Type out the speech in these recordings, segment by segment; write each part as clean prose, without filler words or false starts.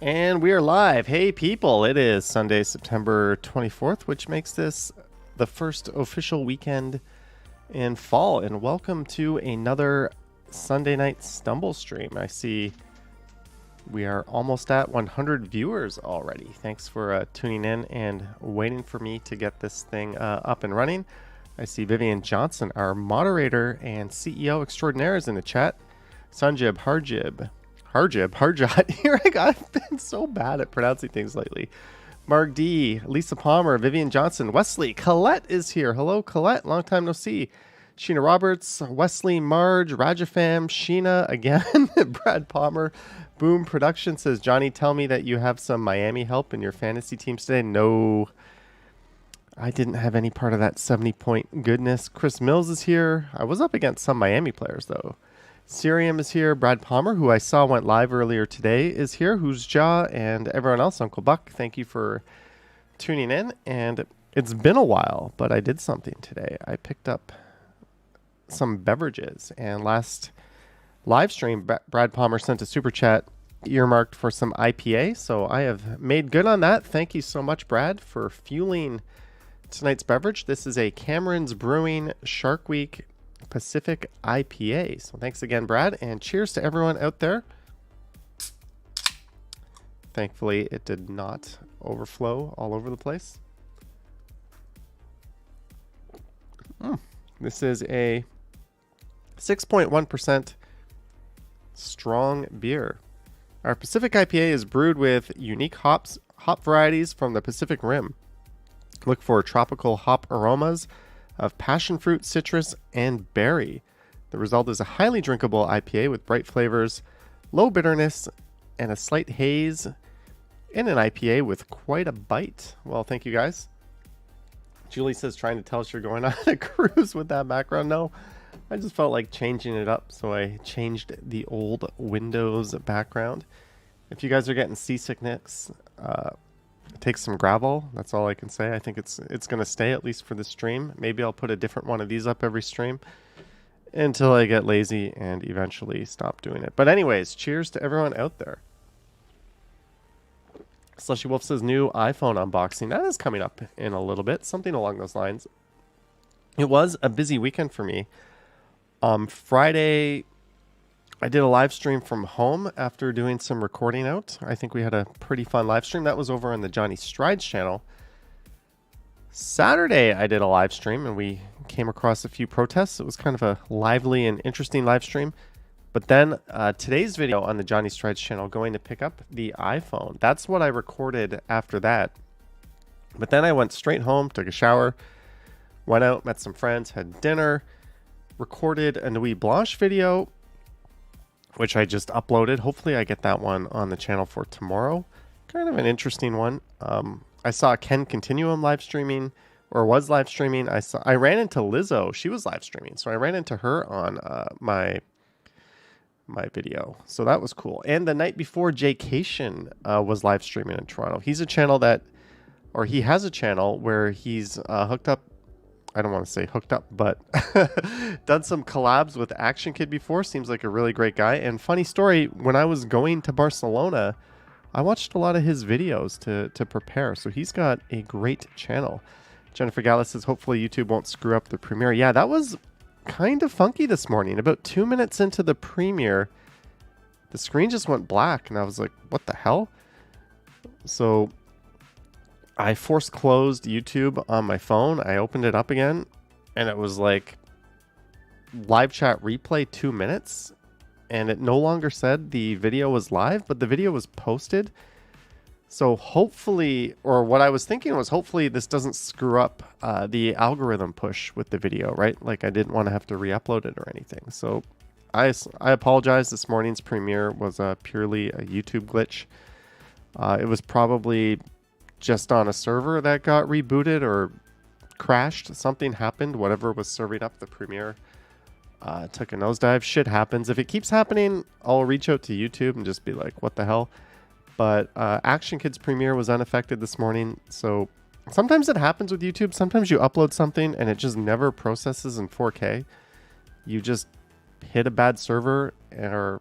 And we are live. Hey, people. It is Sunday, September 24th, which makes this the first official weekend in fall. And welcome to another Sunday night Stumble stream. I see we are almost at 100 viewers already. Thanks for tuning in and waiting for me to get this thing up and running. I see Vivian Johnson, our moderator and CEO extraordinaire, is in the chat. Sanjib Harjot. Here I go. I've been so bad at pronouncing things lately. Mark D, Lisa Palmer, Vivian Johnson, Wesley, Colette is here. Hello, Colette. Long time no see. Sheena Roberts, Wesley, Marge, Rajafam, Sheena again, Brad Palmer. Boom Production says, Johnny, tell me that you have some Miami help in your fantasy teams today. No, I didn't have any part of that 70-point goodness. Chris Mills is here. I was up against some Miami players, though. Sirium is here. Brad Palmer, who I saw went live earlier today, is here. Who's Ja and everyone else. Uncle Buck, thank you for tuning in. And it's been a while, but I did something today. I picked up some beverages. And last live stream, Brad Palmer sent a super chat earmarked for some IPA. So I have made good on that. Thank you so much, Brad, for fueling tonight's beverage. This is a Cameron's Brewing Shark Week Pacific IPA. So thanks again, Brad, and cheers to everyone out there. Thankfully, it did not overflow all over the place. This is a 6.1% strong beer. Our Pacific IPA is brewed with unique hop varieties from the Pacific Rim. Look for tropical hop aromas of passion fruit, citrus, and berry. The result is a highly drinkable IPA with bright flavors, low bitterness, and a slight haze in an IPA with quite a bite. Well, thank you guys. Julie says, trying to tell us you're going on a cruise with that background. No, I just felt like changing it up, so I changed the old Windows background. If you guys are getting seasickness, take some gravel. That's all I can say. I think it's going to stay, at least for the stream. Maybe I'll put a different one of these up every stream until I get lazy and eventually stop doing it. But anyways, cheers to everyone out there. Slushy Wolf says new iPhone unboxing. That is coming up in a little bit. Something along those lines. It was a busy weekend for me. Friday, I did a live stream from home after doing some recording out. I think we had a pretty fun live stream. That was over on the Johnny Strides channel. Saturday, I did a live stream and we came across a few protests. It was kind of a lively and interesting live stream. But then today's video on the Johnny Strides channel, going to pick up the iPhone. That's what I recorded after that. But then I went straight home, took a shower, went out, met some friends, had dinner, recorded a Nuit Blanche video, which I just uploaded. Hopefully I get that one on the channel for tomorrow. Kind of an interesting one. I saw Ken Continuum live streaming, or was live streaming. I ran into Lizzo. She was live streaming, so I ran into her on my video. So that was cool. And the night before, Jaycation was live streaming in Toronto. He's a channel he has a channel where he's hooked up. I don't want to say hooked up, but done some collabs with Action Kid before. Seems like a really great guy. And funny story, when I was going to Barcelona, I watched a lot of his videos to prepare. So he's got a great channel. Jennifer Gallus says, hopefully YouTube won't screw up the premiere. Yeah, that was kind of funky this morning. About 2 minutes into the premiere, the screen just went black. And I was like, what the hell? So I force closed YouTube on my phone. I opened it up again and it was like live chat replay 2 minutes, and it no longer said the video was live, but the video was posted. So hopefully, or what I was thinking was, hopefully this doesn't screw up the algorithm push with the video, right? Like I didn't want to have to re-upload it or anything. So I apologize. This morning's premiere was purely a YouTube glitch. It was probably just on a server that got rebooted or crashed. Something happened. Whatever was serving up the premiere took a nosedive. Shit happens. If it keeps happening, I'll reach out to YouTube and just be like, what the hell? But Action Kids premiere was unaffected this morning. So sometimes it happens with YouTube. Sometimes you upload something and it just never processes in 4K. You just hit a bad server, or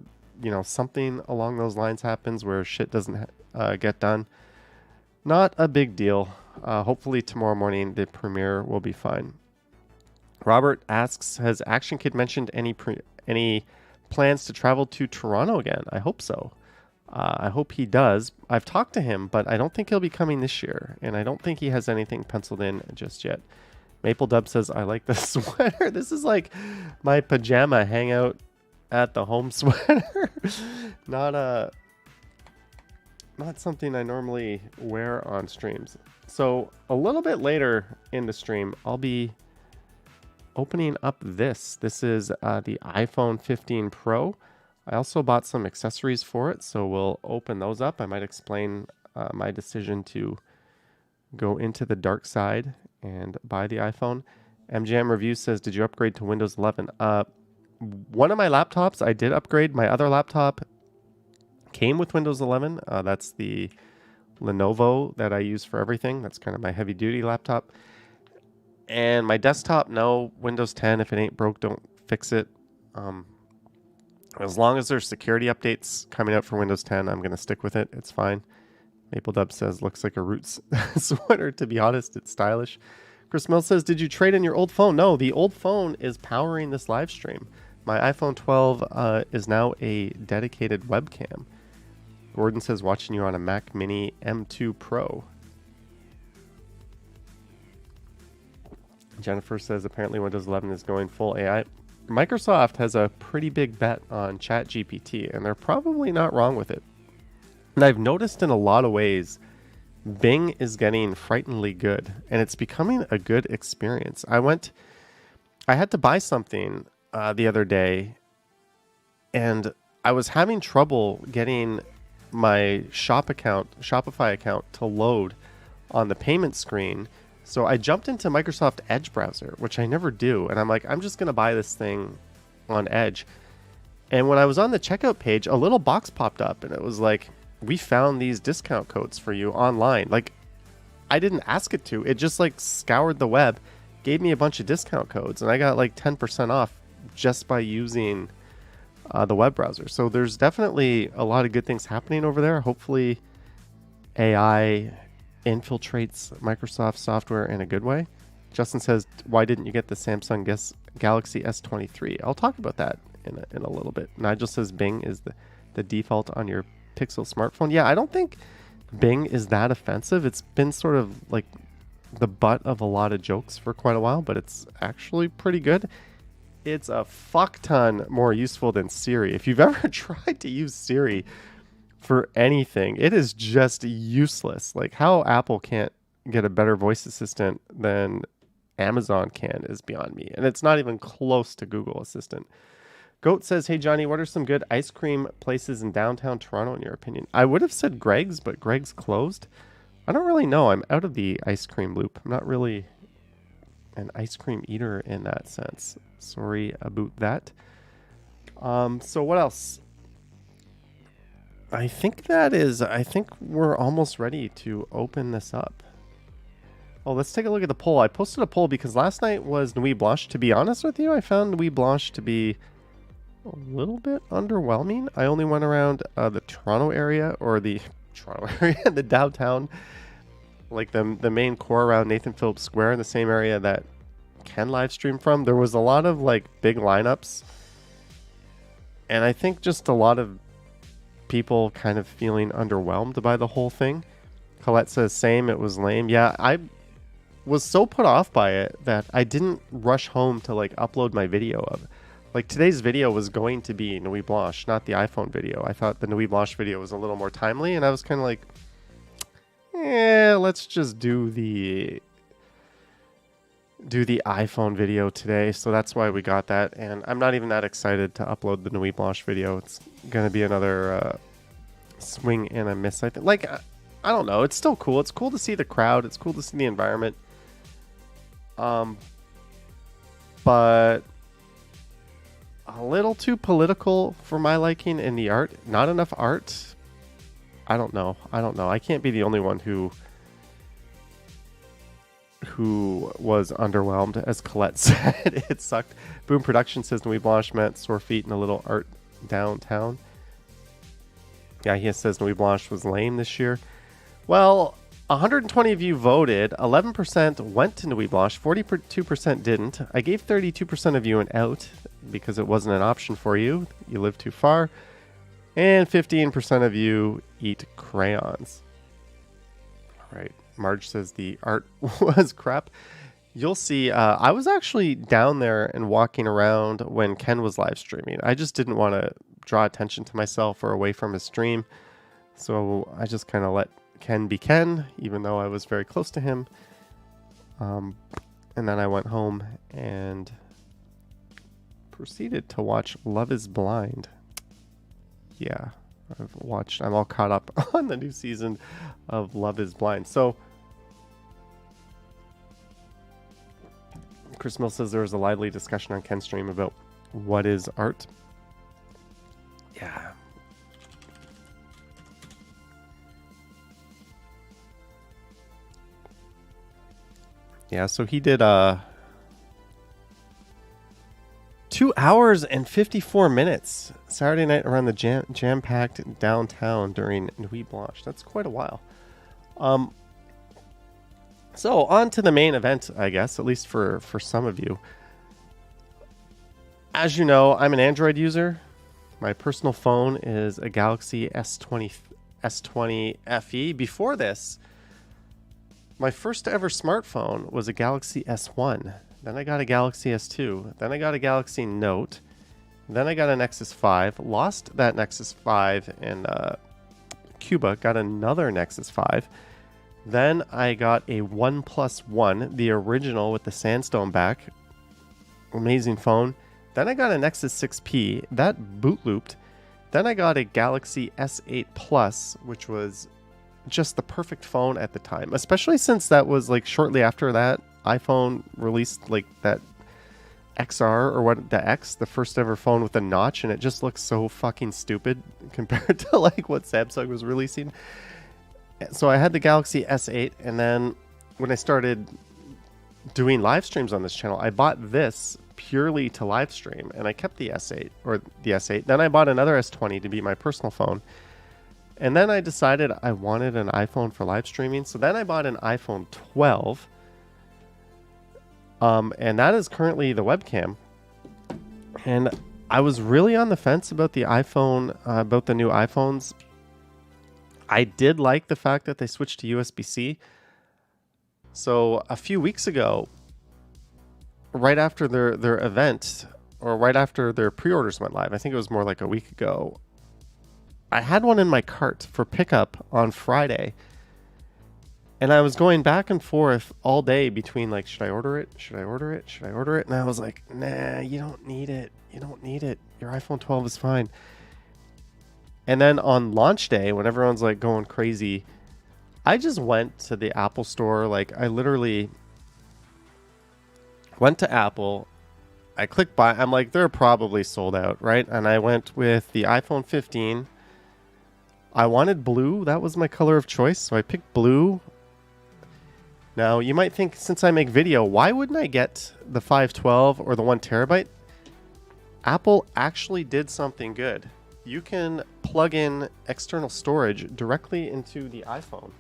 something along those lines happens where shit doesn't get done. Not a big deal. Hopefully tomorrow morning the premiere will be fine. Robert asks, has Action Kid mentioned any plans to travel to Toronto again? I hope so. I hope he does. I've talked to him, but I don't think he'll be coming this year, and I don't think he has anything penciled in just yet. Maple Dub says, I like the sweater. This is like my pajama hangout at the home sweater. Not something I normally wear on streams. So a little bit later in the stream, I'll be opening up this. This is the iPhone 15 Pro. I also bought some accessories for it, so we'll open those up. I might explain my decision to go into the dark side and buy the iPhone. MGM Review says, did you upgrade to Windows 11? One of my laptops, I did upgrade. My other laptop came with Windows 11. That's the Lenovo that I use for everything. That's kind of my heavy duty laptop. And my desktop, no, Windows 10. If it ain't broke, don't fix it. As long as there's security updates coming out for Windows 10, I'm going to stick with it. It's fine. Maple Dub says, looks like a Roots sweater. To be honest, it's stylish. Chris Mill says, did you trade in your old phone? No, the old phone is powering this live stream. My iPhone 12 is now a dedicated webcam. Gordon says, watching you on a Mac Mini M2 Pro. Jennifer says, apparently Windows 11 is going full AI. Microsoft has a pretty big bet on ChatGPT, and they're probably not wrong with it. And I've noticed in a lot of ways, Bing is getting frighteningly good, and it's becoming a good experience. I had to buy something the other day, and I was having trouble getting my Shopify account to load on the payment screen. So I jumped into Microsoft Edge browser, which I never do. And I'm like, I'm just going to buy this thing on Edge. And when I was on the checkout page, a little box popped up and it was like, we found these discount codes for you online. Like, I didn't ask it to. It just like scoured the web, gave me a bunch of discount codes, and I got like 10% off just by using the web browser. So there's definitely a lot of good things happening over there. Hopefully AI infiltrates Microsoft software in a good way. Justin says, why didn't you get the Samsung Galaxy S23? I'll talk about that in a little bit. Nigel says Bing is the default on your Pixel smartphone. Yeah, I don't think Bing is that offensive. It's been sort of like the butt of a lot of jokes for quite a while, but it's actually pretty good. It's a fuck ton more useful than Siri. If you've ever tried to use Siri for anything, it is just useless. Like, how Apple can't get a better voice assistant than Amazon can is beyond me. And it's not even close to Google Assistant. Goat says, hey, Johnny, what are some good ice cream places in downtown Toronto in your opinion? I would have said Greg's, but Greg's closed. I don't really know. I'm out of the ice cream loop. I'm not really an ice cream eater in that sense. Sorry about that. So what else? I think we're almost ready to open this up. Oh, let's take a look at the poll. I posted a poll because last night was Nuit Blanche. To be honest with you, I found Nuit Blanche to be a little bit underwhelming. I only went around the Toronto area, or the the downtown, like the main core around Nathan Phillips Square, in the same area that Ken live stream from. There was a lot of like big lineups, and I think just a lot of people kind of feeling underwhelmed by the whole thing. Colette says, same, it was lame. Yeah, I was so put off by it that I didn't rush home to like upload my video of it. Like, today's video was going to be Nuit Blanche, not the iPhone video. I thought the Nuit Blanche video was a little more timely, and I was kind of like, let's just do the iPhone video today. So that's why we got that, and I'm not even that excited to upload the Nuit Blanche video. It's going to be another swing and a miss, I think. Like, I don't know. It's still cool. It's cool to see the crowd. It's cool to see the environment. But a little too political for my liking in the art. Not enough art. I don't know. I can't be the only one who was underwhelmed, as Colette said. It sucked. Boom Production says Nuit Blanche meant sore feet and a little art downtown. Yeah, he says Nuit Blanche was lame this year. Well, 120 of you voted. 11% went to Nuit Blanche. 42% didn't. I gave 32% of you an out because it wasn't an option for you. You live too far. And 15% of you eat crayons. All right. Marge says the art was crap. You'll see. I was actually down there and walking around when Ken was live streaming. I just didn't want to draw attention to myself or away from his stream. So I just kind of let Ken be Ken, even though I was very close to him. And then I went home and proceeded to watch Love is Blind. Yeah, I'm all caught up on the new season of Love is Blind. So Chris Mill says there was a lively discussion on Ken's stream about what is art. Yeah. Yeah, so he did 2 hours and 54 minutes Saturday night around the jam-packed downtown during Nuit Blanche. That's quite a while. So on to the main event, I guess, at least for some of you. As you know, I'm an Android user. My personal phone is a Galaxy S20 FE. Before this, my first ever smartphone was a Galaxy S1. Then I got a Galaxy S2. Then I got a Galaxy Note. Then I got a Nexus 5. Lost that Nexus 5 in Cuba. Got another Nexus 5. Then I got a OnePlus One, the original with the sandstone back. Amazing phone. Then I got a Nexus 6P. That boot looped. Then I got a Galaxy S8 Plus, which was just the perfect phone at the time, especially since that was like shortly after that iPhone released like that XR or what, the X, the first ever phone with a notch, and it just looks so fucking stupid compared to like what Samsung was releasing. So I had the Galaxy S8, and then when I started doing live streams on this channel, I bought this purely to live stream, and I kept the S8 or the S8. Then I bought another S20 to be my personal phone. And then I decided I wanted an iPhone for live streaming. So then I bought an iPhone 12. And that is currently the webcam. And I was really on the fence about the iPhone, about the new iPhones. I did like the fact that they switched to USB-C. So a few weeks ago, right after their event, or right after their pre-orders went live, I think it was more like a week ago, I had one in my cart for pickup on Friday. And I was going back and forth all day between like, should I order it? Should I order it? Should I order it? And I was like, nah, you don't need it. You don't need it. Your iPhone 12 is fine. And then on launch day, when everyone's like going crazy, I just went to the Apple store. Like I literally went to Apple. I clicked buy. I'm like, they're probably sold out, right? And I went with the iPhone 15. I wanted blue. That was my color of choice. So I picked blue. Now, you might think, since I make video, why wouldn't I get the 512 or the 1 terabyte? Apple actually did something good. You can plug in external storage directly into the iPhone.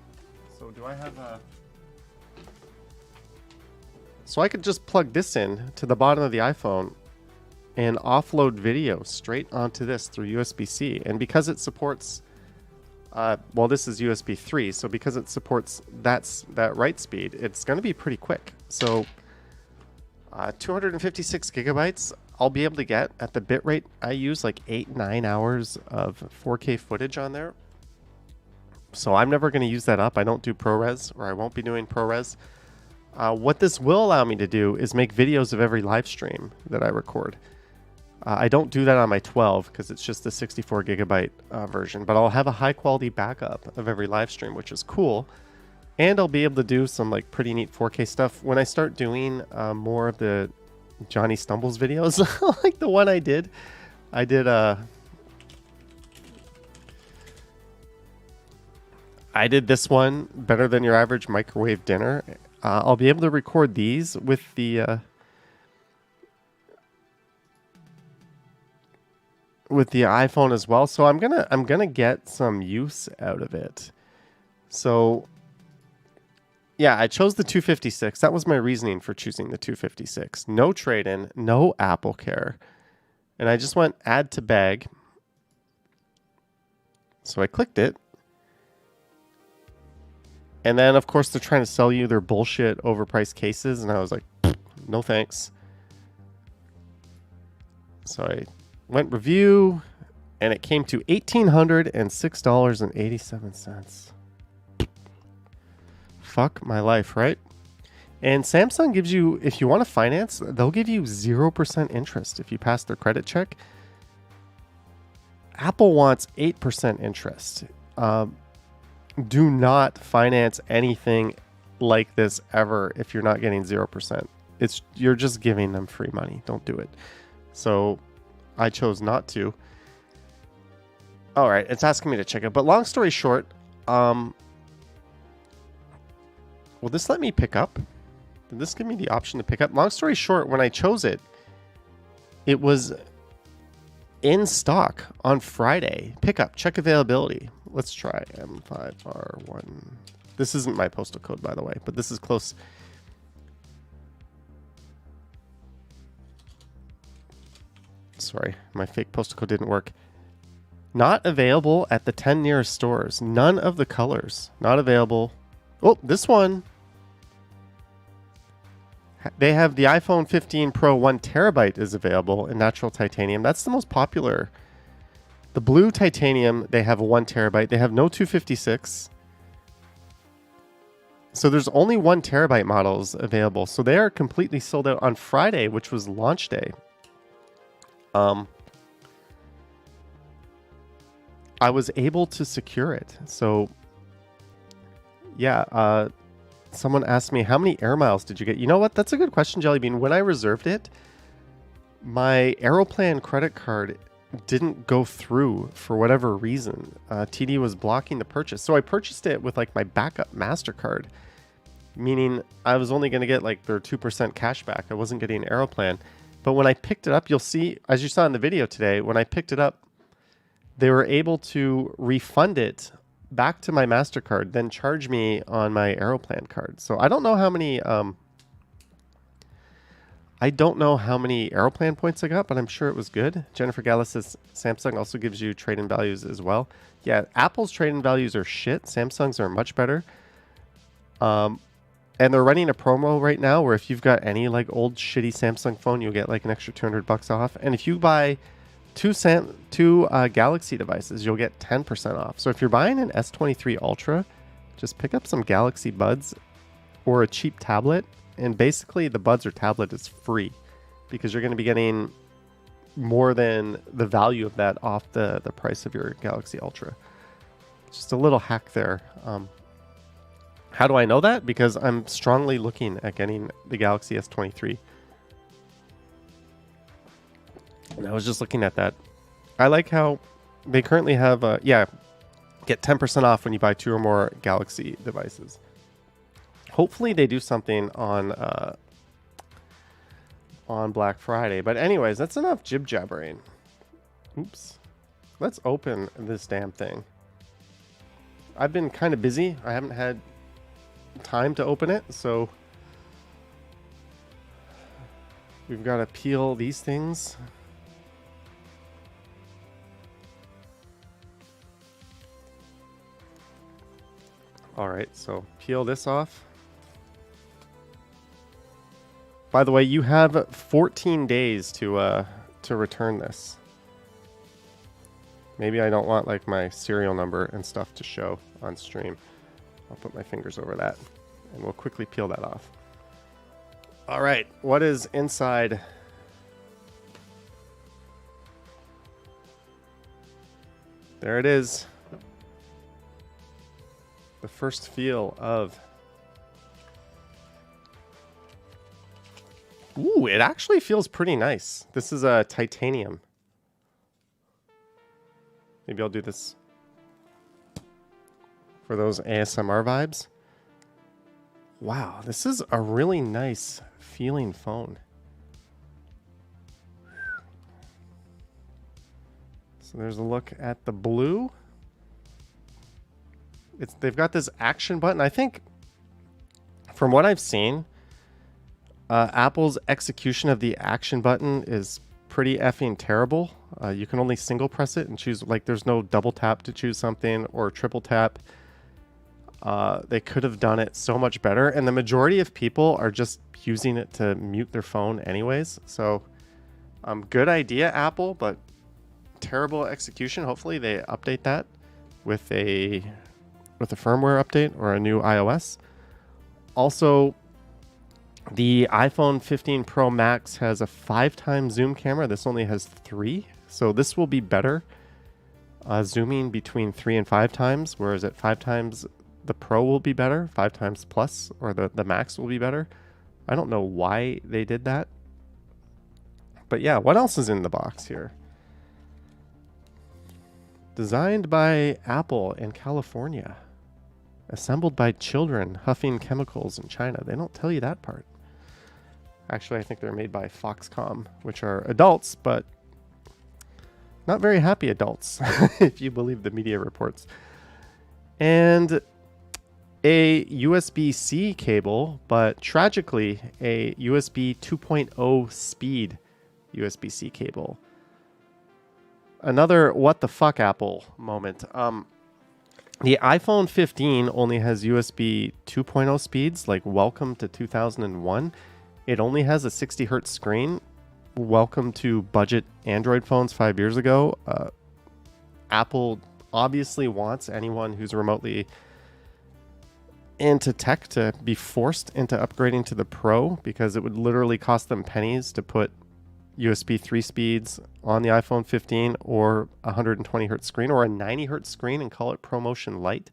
So do I have a... So I could just plug this in to the bottom of the iPhone and offload video straight onto this through USB-C. And because it supports... well, this is USB 3, so because it supports that write speed, it's going to be pretty quick. So 256 gigabytes, I'll be able to get at the bitrate I use, like 8-9 hours of 4K footage on there. So I'm never going to use that up. I don't do ProRes, or I won't be doing ProRes. What this will allow me to do is make videos of every live stream that I record. I don't do that on my 12 because it's just the 64 gigabyte version, but I'll have a high quality backup of every live stream, which is cool. And I'll be able to do some like pretty neat 4K stuff when I start doing more of the Johnny Stumbles videos, like the one I did. I did this one, better than your average microwave dinner. I'll be able to record these with the with the iPhone as well. So I'm gonna get some use out of it. So yeah, I chose the 256. That was my reasoning for choosing the 256. No trade-in, no Apple Care. And I just went add to bag. So I clicked it. And then, of course, they're trying to sell you their bullshit overpriced cases. And I was like, no thanks. So I went review, and it came to $1,806.87. Fuck my life, right? And Samsung gives you, if you want to finance, they'll give you 0% interest if you pass their credit check. Apple wants 8% interest. Do not finance anything like this ever if you're not getting 0%. You're just giving them free money. Don't do it. So I chose not to. All right, it's asking me to check it. But long story short, will this let me pick up? Did this give me the option to pick up? Long story short, when I chose it, it was in stock on Friday. Pickup, check availability. Let's try M5R1. This isn't my postal code, by the way, but this is close. Sorry, my fake postal code didn't work. Not available at the 10 nearest stores. None of the colors. Not available. Oh, this one. They have the iPhone 15 Pro 1 terabyte is available in natural titanium. That's the most popular. The blue titanium, they have a 1 terabyte. They have no 256. So there's only 1 terabyte models available. So they are completely sold out on Friday, which was launch day. I was able to secure it. So yeah, someone asked me, how many air miles did you get? You know what? That's a good question, Jellybean. When I reserved it, my Aeroplan credit card didn't go through for whatever reason. TD was blocking the purchase. So I purchased it with like my backup MasterCard, meaning I was only going to get like their 2% cash back. I wasn't getting Aeroplan. But when I picked it up, you'll see, as you saw in the video today, when I picked it up, they were able to refund it back to my MasterCard, then charge me on my Aeroplan card. So I don't know how many Aeroplan points I got, but I'm sure it was good. Jennifer Gala says Samsung also gives you trade-in values as well. Yeah, Apple's trade-in values are shit. Samsung's are much better. And they're running a promo right now where if you've got any like old shitty Samsung phone, you'll get like an extra $200 off. And if you buy two Galaxy devices, you'll get 10% off. So if you're buying an S23 Ultra, just pick up some Galaxy Buds or a cheap tablet, and basically the Buds or tablet is free because you're going to be getting more than the value of that off the price of your Galaxy Ultra. Just a little hack there. How do I know that? Because I'm strongly looking at getting the Galaxy S23. And I was just looking at that. I like how they currently have, get 10% off when you buy 2 or more Galaxy devices. Hopefully they do something on Black Friday. But anyways, that's enough jib jabbering. Oops. Let's open this damn thing. I've been kind of busy. I haven't had time to open it, so we've got to peel these things. All right, so peel this off. By the way, you have 14 days to return this. Maybe I don't want like my serial number and stuff to show on stream. I'll put my fingers over that and we'll quickly peel that off. All right, what is inside? There it is. The first feel of... Ooh, it actually feels pretty nice. This is a titanium. Maybe I'll do this for those ASMR vibes. Wow, this is a really nice feeling phone. So there's a look at the blue. They've got this action button. I think from what I've seen, Apple's execution of the action button is pretty effing terrible. You can only single press it and choose, like, there's no double tap to choose something or triple tap. They could have done it so much better, and the majority of people are just using it to mute their phone anyways. So good idea, Apple, but terrible execution. Hopefully they update that with a firmware update or a new iOS. Also, the iPhone 15 Pro Max has a 5x zoom camera. This only has 3, so this will be better, zooming between 3 and 5 times, whereas at 5 times the Pro will be better, 5 times plus, or the Max will be better. I don't know why they did that. But yeah, what else is in the box here? Designed by Apple in California. Assembled by children huffing chemicals in China. They don't tell you that part. Actually, I think they're made by Foxconn, which are adults, but not very happy adults, if you believe the media reports. And a USB-C cable, but tragically, a USB 2.0 speed USB-C cable. Another what the fuck Apple moment. The iPhone 15 only has USB 2.0 speeds, like welcome to 2001. It only has a 60 hertz screen. Welcome to budget Android phones 5 years ago. Apple obviously wants anyone who's remotely into tech to be forced into upgrading to the Pro, because it would literally cost them pennies to put USB 3 speeds on the iPhone 15 or a 120 hertz screen or a 90 hertz screen and call it ProMotion Lite.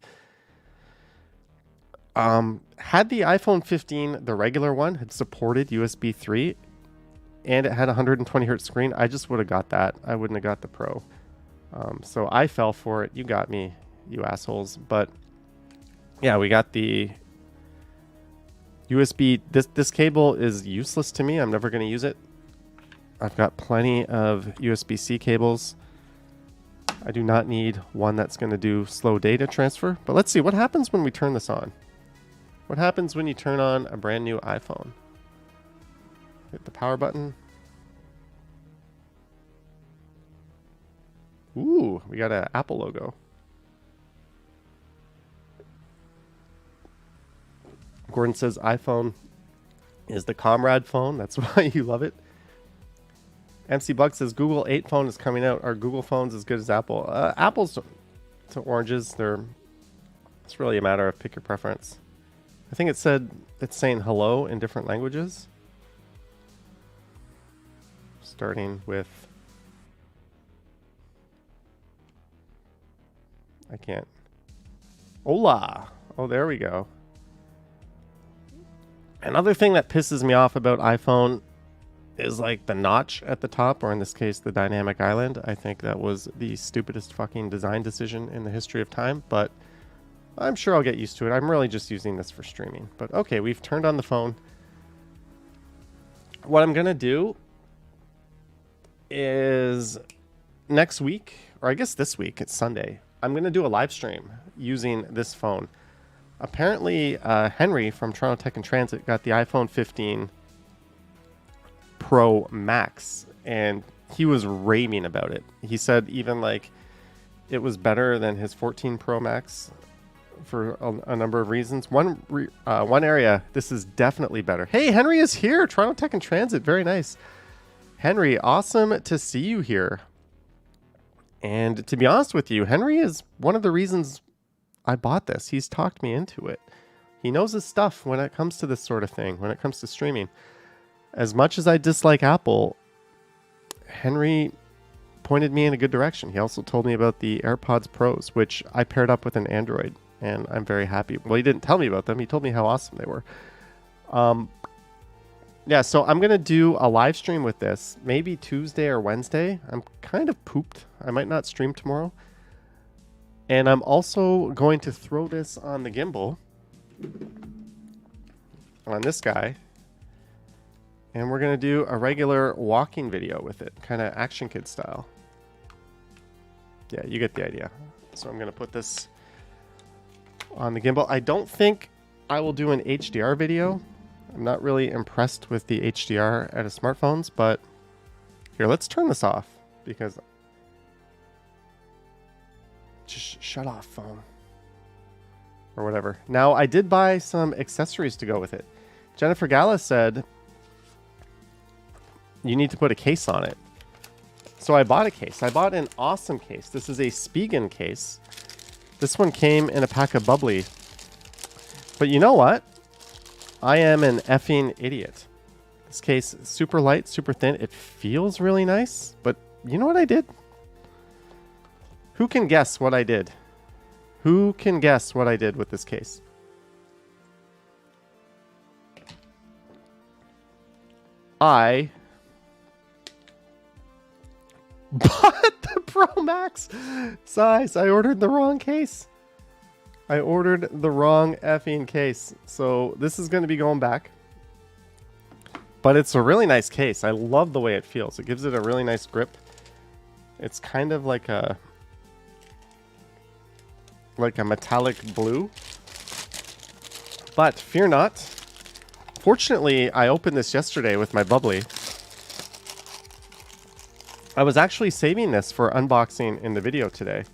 Had the iPhone 15, the regular one, had supported USB 3 and it had a 120 hertz screen, I just would have got that. I wouldn't have got the Pro. So I fell for it. You got me, you assholes. But yeah, we got the USB. This cable is useless to me. I'm never going to use it. I've got plenty of USB-C cables. I do not need one that's going to do slow data transfer. But let's see what happens when we turn this on. What happens when you turn on a brand new iPhone? Hit the power button. Ooh, we got an Apple logo. Gordon says iPhone is the comrade phone. That's why you love it. MC Buck says Google 8 phone is coming out. Are Google phones as good as Apple? Apple's to oranges. It's really a matter of pick your preference. I think it's saying hello in different languages. Starting with, I can't. Hola. Oh, there we go. Another thing that pisses me off about iPhone is like the notch at the top, or in this case, the dynamic island. I think that was the stupidest fucking design decision in the history of time, but I'm sure I'll get used to it. I'm really just using this for streaming. But okay, we've turned on the phone. What I'm going to do is next week, or I guess this week, it's Sunday, I'm going to do a live stream using this phone. Apparently, Henry from Toronto Tech and Transit got the iPhone 15 Pro Max, and he was raving about it. He said even like it was better than his 14 Pro Max for a number of reasons. One area, this is definitely better. Hey, Henry is here. Toronto Tech and Transit. Very nice. Henry, awesome to see you here. And to be honest with you, Henry is one of the reasons I bought this. He's talked me into it. He knows his stuff when it comes to this sort of thing, when it comes to streaming. As much as I dislike Apple, Henry pointed me in a good direction. He also told me about the AirPods Pros, which I paired up with an Android, and I'm very happy. Well, he didn't tell me about them. He told me how awesome they were. Yeah, so I'm going to do a live stream with this, maybe Tuesday or Wednesday. I'm kind of pooped. I might not stream tomorrow. And I'm also going to throw this on the gimbal, on this guy. And we're going to do a regular walking video with it, kind of Action Kid style. Yeah, you get the idea. So I'm going to put this on the gimbal. I don't think I will do an HDR video. I'm not really impressed with the HDR out of smartphones, but here, let's turn this off because just shut off, phone. Or whatever. Now, I did buy some accessories to go with it. Jennifer Gala said you need to put a case on it. So I bought a case. I bought an awesome case. This is a Spigen case. This one came in a pack of bubbly. But you know what? I am an effing idiot. This case is super light, super thin. It feels really nice. But you know what I did? Who can guess what I did? Who can guess what I did with this case? I bought the Pro Max size. I ordered the wrong case. I ordered the wrong effing case. So this is going to be going back. But it's a really nice case. I love the way it feels. It gives it a really nice grip. It's kind of like a metallic blue. But fear not. Fortunately, I opened this yesterday with my bubbly. I was actually saving this for unboxing in the video today,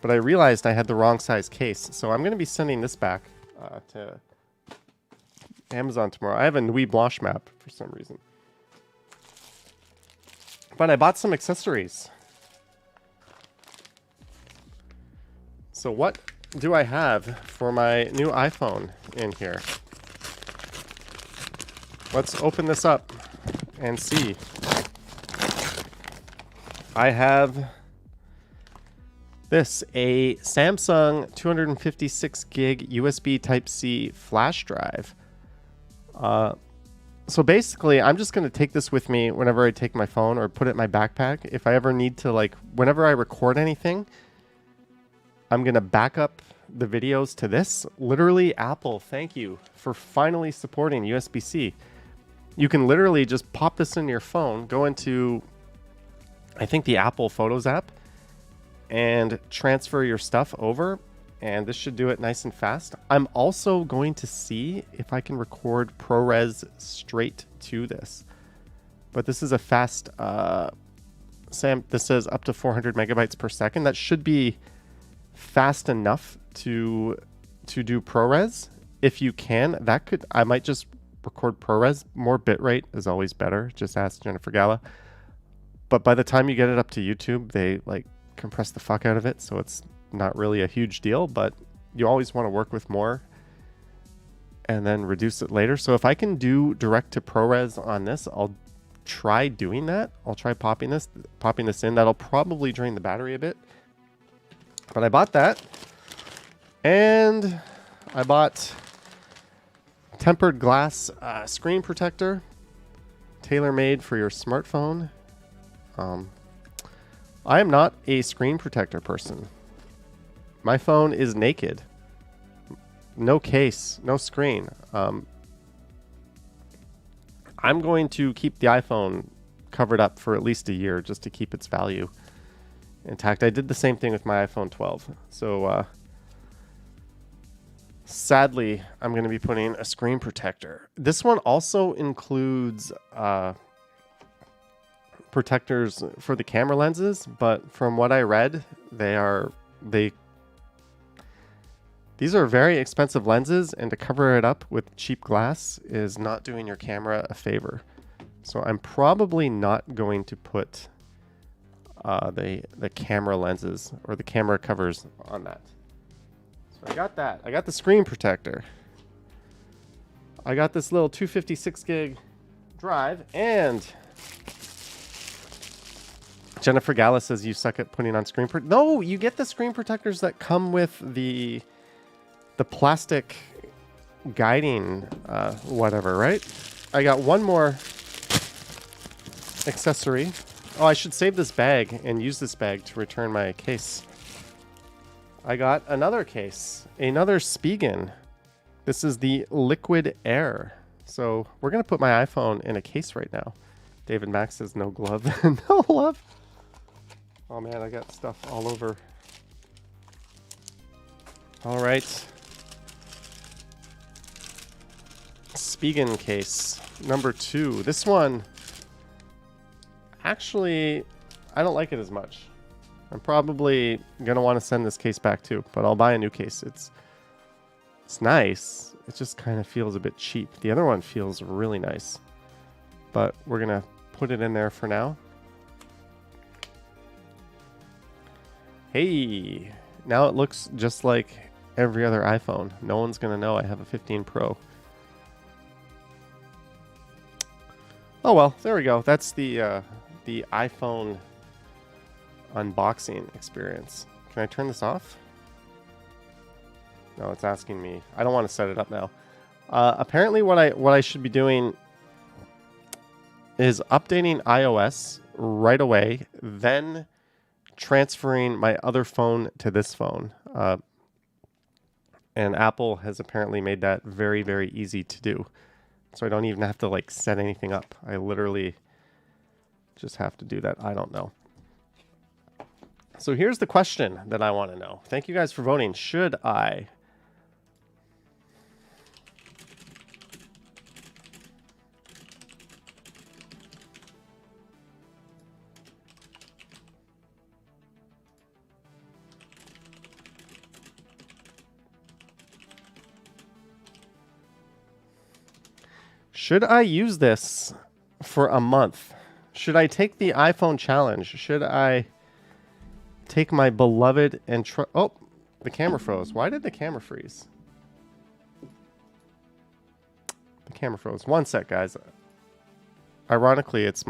but I realized I had the wrong size case. So I'm going to be sending this back to Amazon tomorrow. I have a Nuit Blanche map for some reason. But I bought some accessories. So what do I have for my new iPhone in here? Let's open this up and see. I have this, a Samsung 256 gig USB Type-C flash drive. So basically, I'm just going to take this with me whenever I take my phone or put it in my backpack. If I ever need to, like, whenever I record anything, I'm going to back up the videos to this. Literally, Apple, thank you for finally supporting USB-C. You can literally just pop this in your phone, go into, I think, the Apple Photos app, and transfer your stuff over. And this should do it nice and fast. I'm also going to see if I can record ProRes straight to this. But this is a fast, this says up to 400 megabytes per second. That should be fast enough to do ProRes. If you can, that could, I might just record ProRes. More bitrate is always better. Just ask Jennifer Gala. But by the time you get it up to YouTube, they like compress the fuck out of it. So it's not really a huge deal, but you always want to work with more and then reduce it later. So if I can do direct to ProRes on this, I'll try doing that. I'll try popping this in. That'll probably drain the battery a bit. But I bought that. And I bought tempered glass screen protector, tailor-made for your smartphone. I am not a screen protector person. My phone is naked. No case, no screen. I'm going to keep the iPhone covered up for at least a year just to keep its value intact. I did the same thing with my iPhone 12. So sadly, I'm going to be putting a screen protector. This one also includes protectors for the camera lenses, but from what I read, these are very expensive lenses, and to cover it up with cheap glass is not doing your camera a favor. So I'm probably not going to put the camera lenses or the camera covers on that. So I got that. I got the screen protector. I got this little 256 gig drive, and Jennifer Gala says you suck at putting on screen No, you get the screen protectors that come with the plastic guiding whatever, right? I got one more accessory. Oh, I should save this bag and use this bag to return my case. I got another case, another Spigen. This is the Liquid Air. So we're going to put my iPhone in a case right now. David Max says no glove. No glove. Oh man, I got stuff all over. All right. Spigen case number 2. This one, actually, I don't like it as much. I'm probably going to want to send this case back too, but I'll buy a new case. It's nice. It just kind of feels a bit cheap. The other one feels really nice, but we're going to put it in there for now. Hey, now it looks just like every other iPhone. No one's going to know I have a 15 Pro. Oh well, there we go. That's the iPhone unboxing experience. Can I turn this off? No, it's asking me. I don't want to set it up now. Apparently what I should be doing is updating iOS right away, then transferring my other phone to this phone. And Apple has apparently made that very, very easy to do. So I don't even have to like set anything up. I literally just have to do that. I don't know. So here's the question that I want to know. Thank you guys for voting. Should I use this for a month? Should I take the iPhone challenge? Should I take my beloved and oh, the camera froze. Why did the camera freeze? The camera froze. One sec, guys. Ironically, it's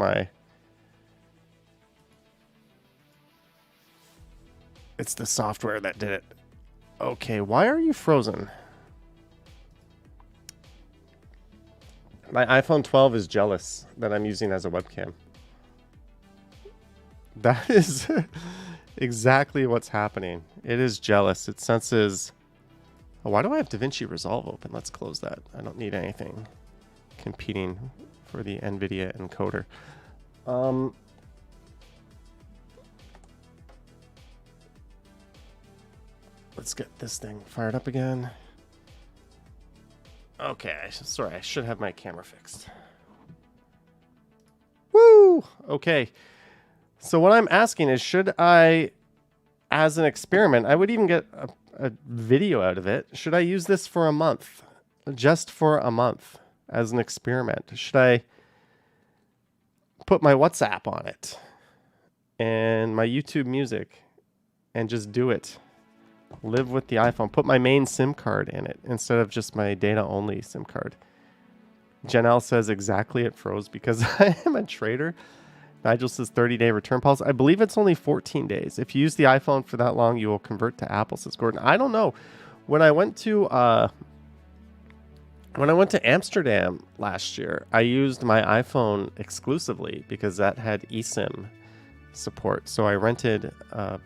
the software that did it. Okay, why are you frozen? My iPhone 12 is jealous that I'm using as a webcam. That is exactly what's happening. It is jealous. It senses... Oh, why do I have DaVinci Resolve open? Let's close that. I don't need anything competing for the NVIDIA encoder. Let's get this thing fired up again. Okay, sorry, I should have my camera fixed. Woo! Okay. So what I'm asking is, should I, as an experiment, I would even get a video out of it. Should I use this for a month? Just for a month as an experiment? Should I put my WhatsApp on it and my YouTube music and just do it? Live with the iPhone. Put my main SIM card in it instead of just my data-only SIM card. Janelle says exactly it froze because I am a trader. Nigel says 30-day return policy. I believe it's only 14 days. If you use the iPhone for that long, you will convert to Apple, says Gordon. I don't know. When I went to Amsterdam last year, I used my iPhone exclusively because that had eSIM support. So I rented, I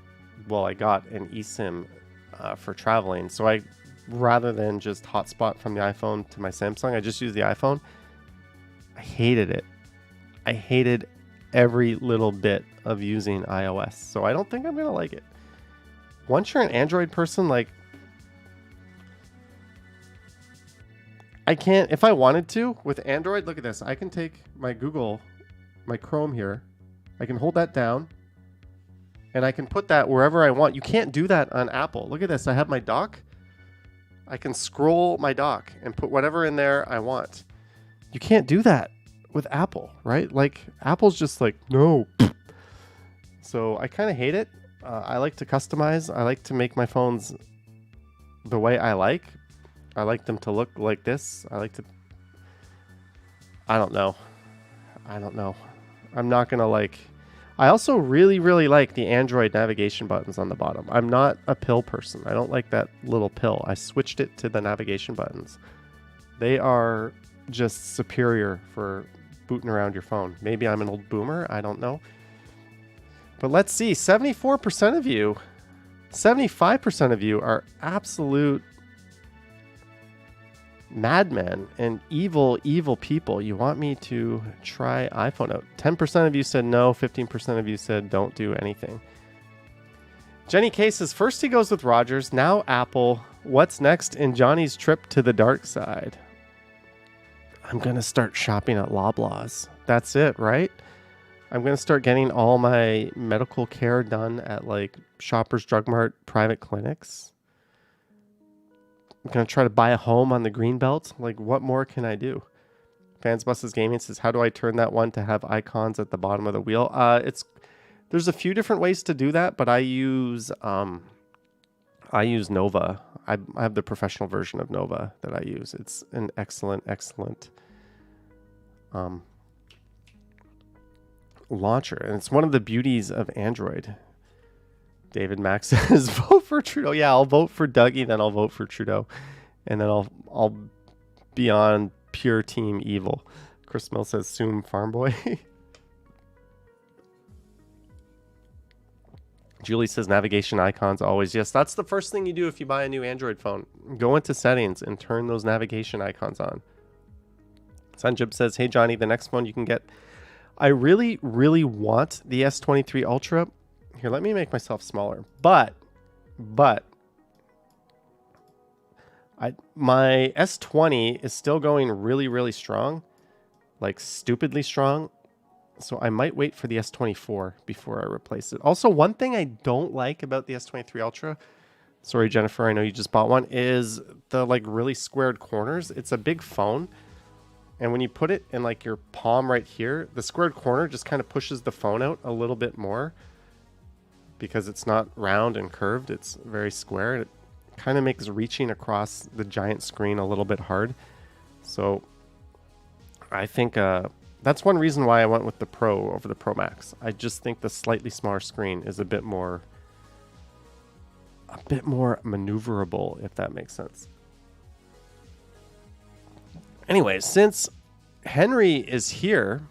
got an eSIM for traveling. So rather than just hotspot from the iPhone to my Samsung, I just used the iPhone. I hated it. I hated every little bit of using iOS. So I don't think I'm going to like it. Once you're an Android person, like, I can't, if I wanted to, with Android, look at this. I can take my Google, my Chrome here. I can hold that down. And I can put that wherever I want. You can't do that on Apple. Look at this. I have my dock. I can scroll my dock and put whatever in there I want. You can't do that with Apple, right? Like, Apple's just like, no. So I kind of hate it. I like to customize. I like to make my phones the way I like. I like them to look like this. I don't know. I'm not going to like... I also really, really like the Android navigation buttons on the bottom. I'm not a pill person. I don't like that little pill. I switched it to the navigation buttons. They are just superior for booting around your phone. Maybe I'm an old boomer. I don't know. But let's see. 74% of you, 75% of you are absolute madmen and evil, evil people. You want me to try iPhone out. 10% of you said no. 15% of you said don't do anything. Jenny K says, first he goes with Rogers, now Apple. What's next in Johnny's trip to the dark side? I'm going to start shopping at Loblaws. That's it, right? I'm going to start getting all my medical care done at like Shoppers Drug Mart private clinics. I'm going to try to buy a home on the Greenbelt. Like, what more can I do? Fans Buses Gaming says, how do I turn that one to have icons at the bottom of the wheel? There's a few different ways to do that, but I use Nova. I have the professional version of Nova that I use. It's an excellent launcher, and it's one of the beauties of Android. David Max says, vote for Trudeau. Yeah, I'll vote for Dougie, then I'll vote for Trudeau, and then I'll be on pure team evil. Chris Mill says, soon farm boy. Julie says, navigation icons always. Yes, that's the first thing you do if you buy a new Android phone. Go into settings and turn those navigation icons on. Sanjib says, hey Johnny, the next phone you can get. I really, really want the S23 Ultra. Here, let me make myself smaller. But my S20 is still going really, really strong. Like stupidly strong. So I might wait for the S24 before I replace it. Also, one thing I don't like about the S23 Ultra, sorry Jennifer, I know you just bought one, is the like really squared corners. It's a big phone, and when you put it in like your palm right here, the squared corner just kind of pushes the phone out a little bit more because it's not round and curved. It's very square. It kind of makes reaching across the giant screen a little bit hard. So I think that's one reason why I went with the Pro over the Pro Max. I just think the slightly smaller screen is a bit more maneuverable, if that makes sense. Anyway, since Henry is here,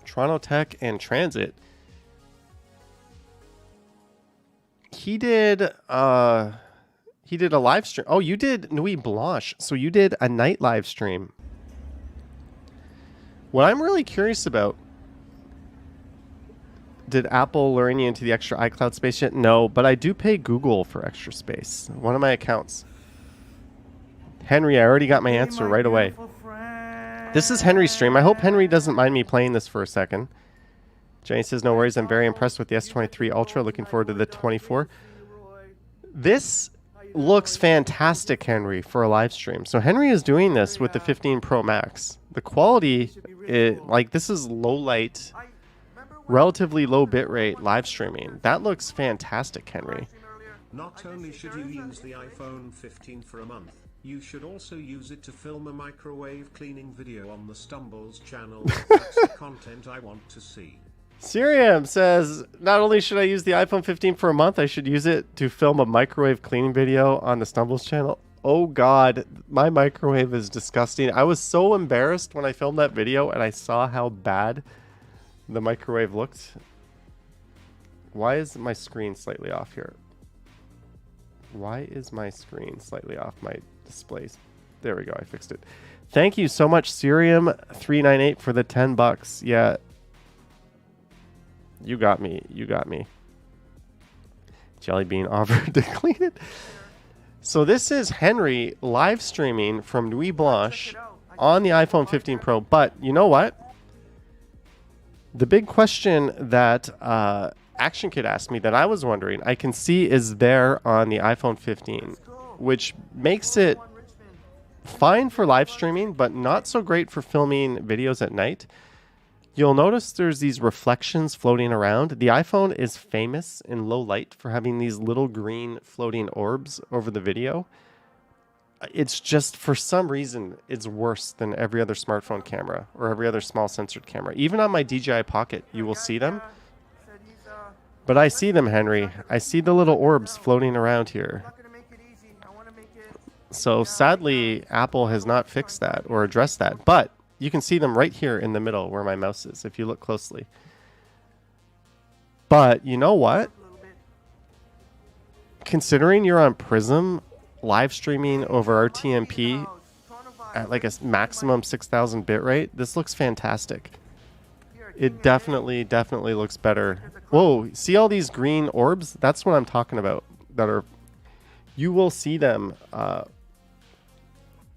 Toronto Tech and Transit, he did a live stream. Oh, you did Nuit Blanche. So you did a night live stream. What I'm really curious about, did Apple lure you into the extra iCloud space yet? No, but I do pay Google for extra space. One of my accounts. Henry, I already got my answer right away. This is Henry's stream. I hope Henry doesn't mind me playing this for a second. Jenny says, no worries. I'm very impressed with the S23 Ultra. Looking forward to the 24. This looks fantastic, Henry, for a live stream. So Henry is doing this with the 15 Pro Max. The quality, like this is low light, relatively low bitrate live streaming. That looks fantastic, Henry. Not only should you use the iPhone 15 for a month, you should also use it to film a microwave cleaning video on the Stumbles channel. That's the content I want to see. Siriam says, not only should I use the iPhone 15 for a month, I should use it to film a microwave cleaning video on the Stumbles channel. Oh God, my microwave is disgusting. I was so embarrassed when I filmed that video and I saw how bad the microwave looked. Why is my screen slightly off here? Why is my screen slightly off my displays? There we go, I fixed it. Thank you so much, Sirium398, for the $10. Yeah. You got me. You got me. Jelly Bean offered to clean it. So this is Henry live streaming from Nuit Blanche on the iPhone 15 Pro. But you know what? The big question that Action Kid asked me that I was wondering, I can see is there on the iPhone 15, which makes it fine for live streaming, but not so great for filming videos at night. You'll notice there's these reflections floating around. The iPhone is famous in low light for having these little green floating orbs over the video. It's just, for some reason, it's worse than every other smartphone camera or every other small sensored camera. Even on my DJI Pocket, you will see them. But I see them, Henry. I see the little orbs floating around here. So sadly, Apple has not fixed that or addressed that. But you can see them right here in the middle where my mouse is, if you look closely. But you know what? Considering you're on Prism, live streaming over RTMP at like a maximum 6,000 bitrate, this looks fantastic. It definitely looks better. Whoa, see all these green orbs? That's what I'm talking about. That are, you will see them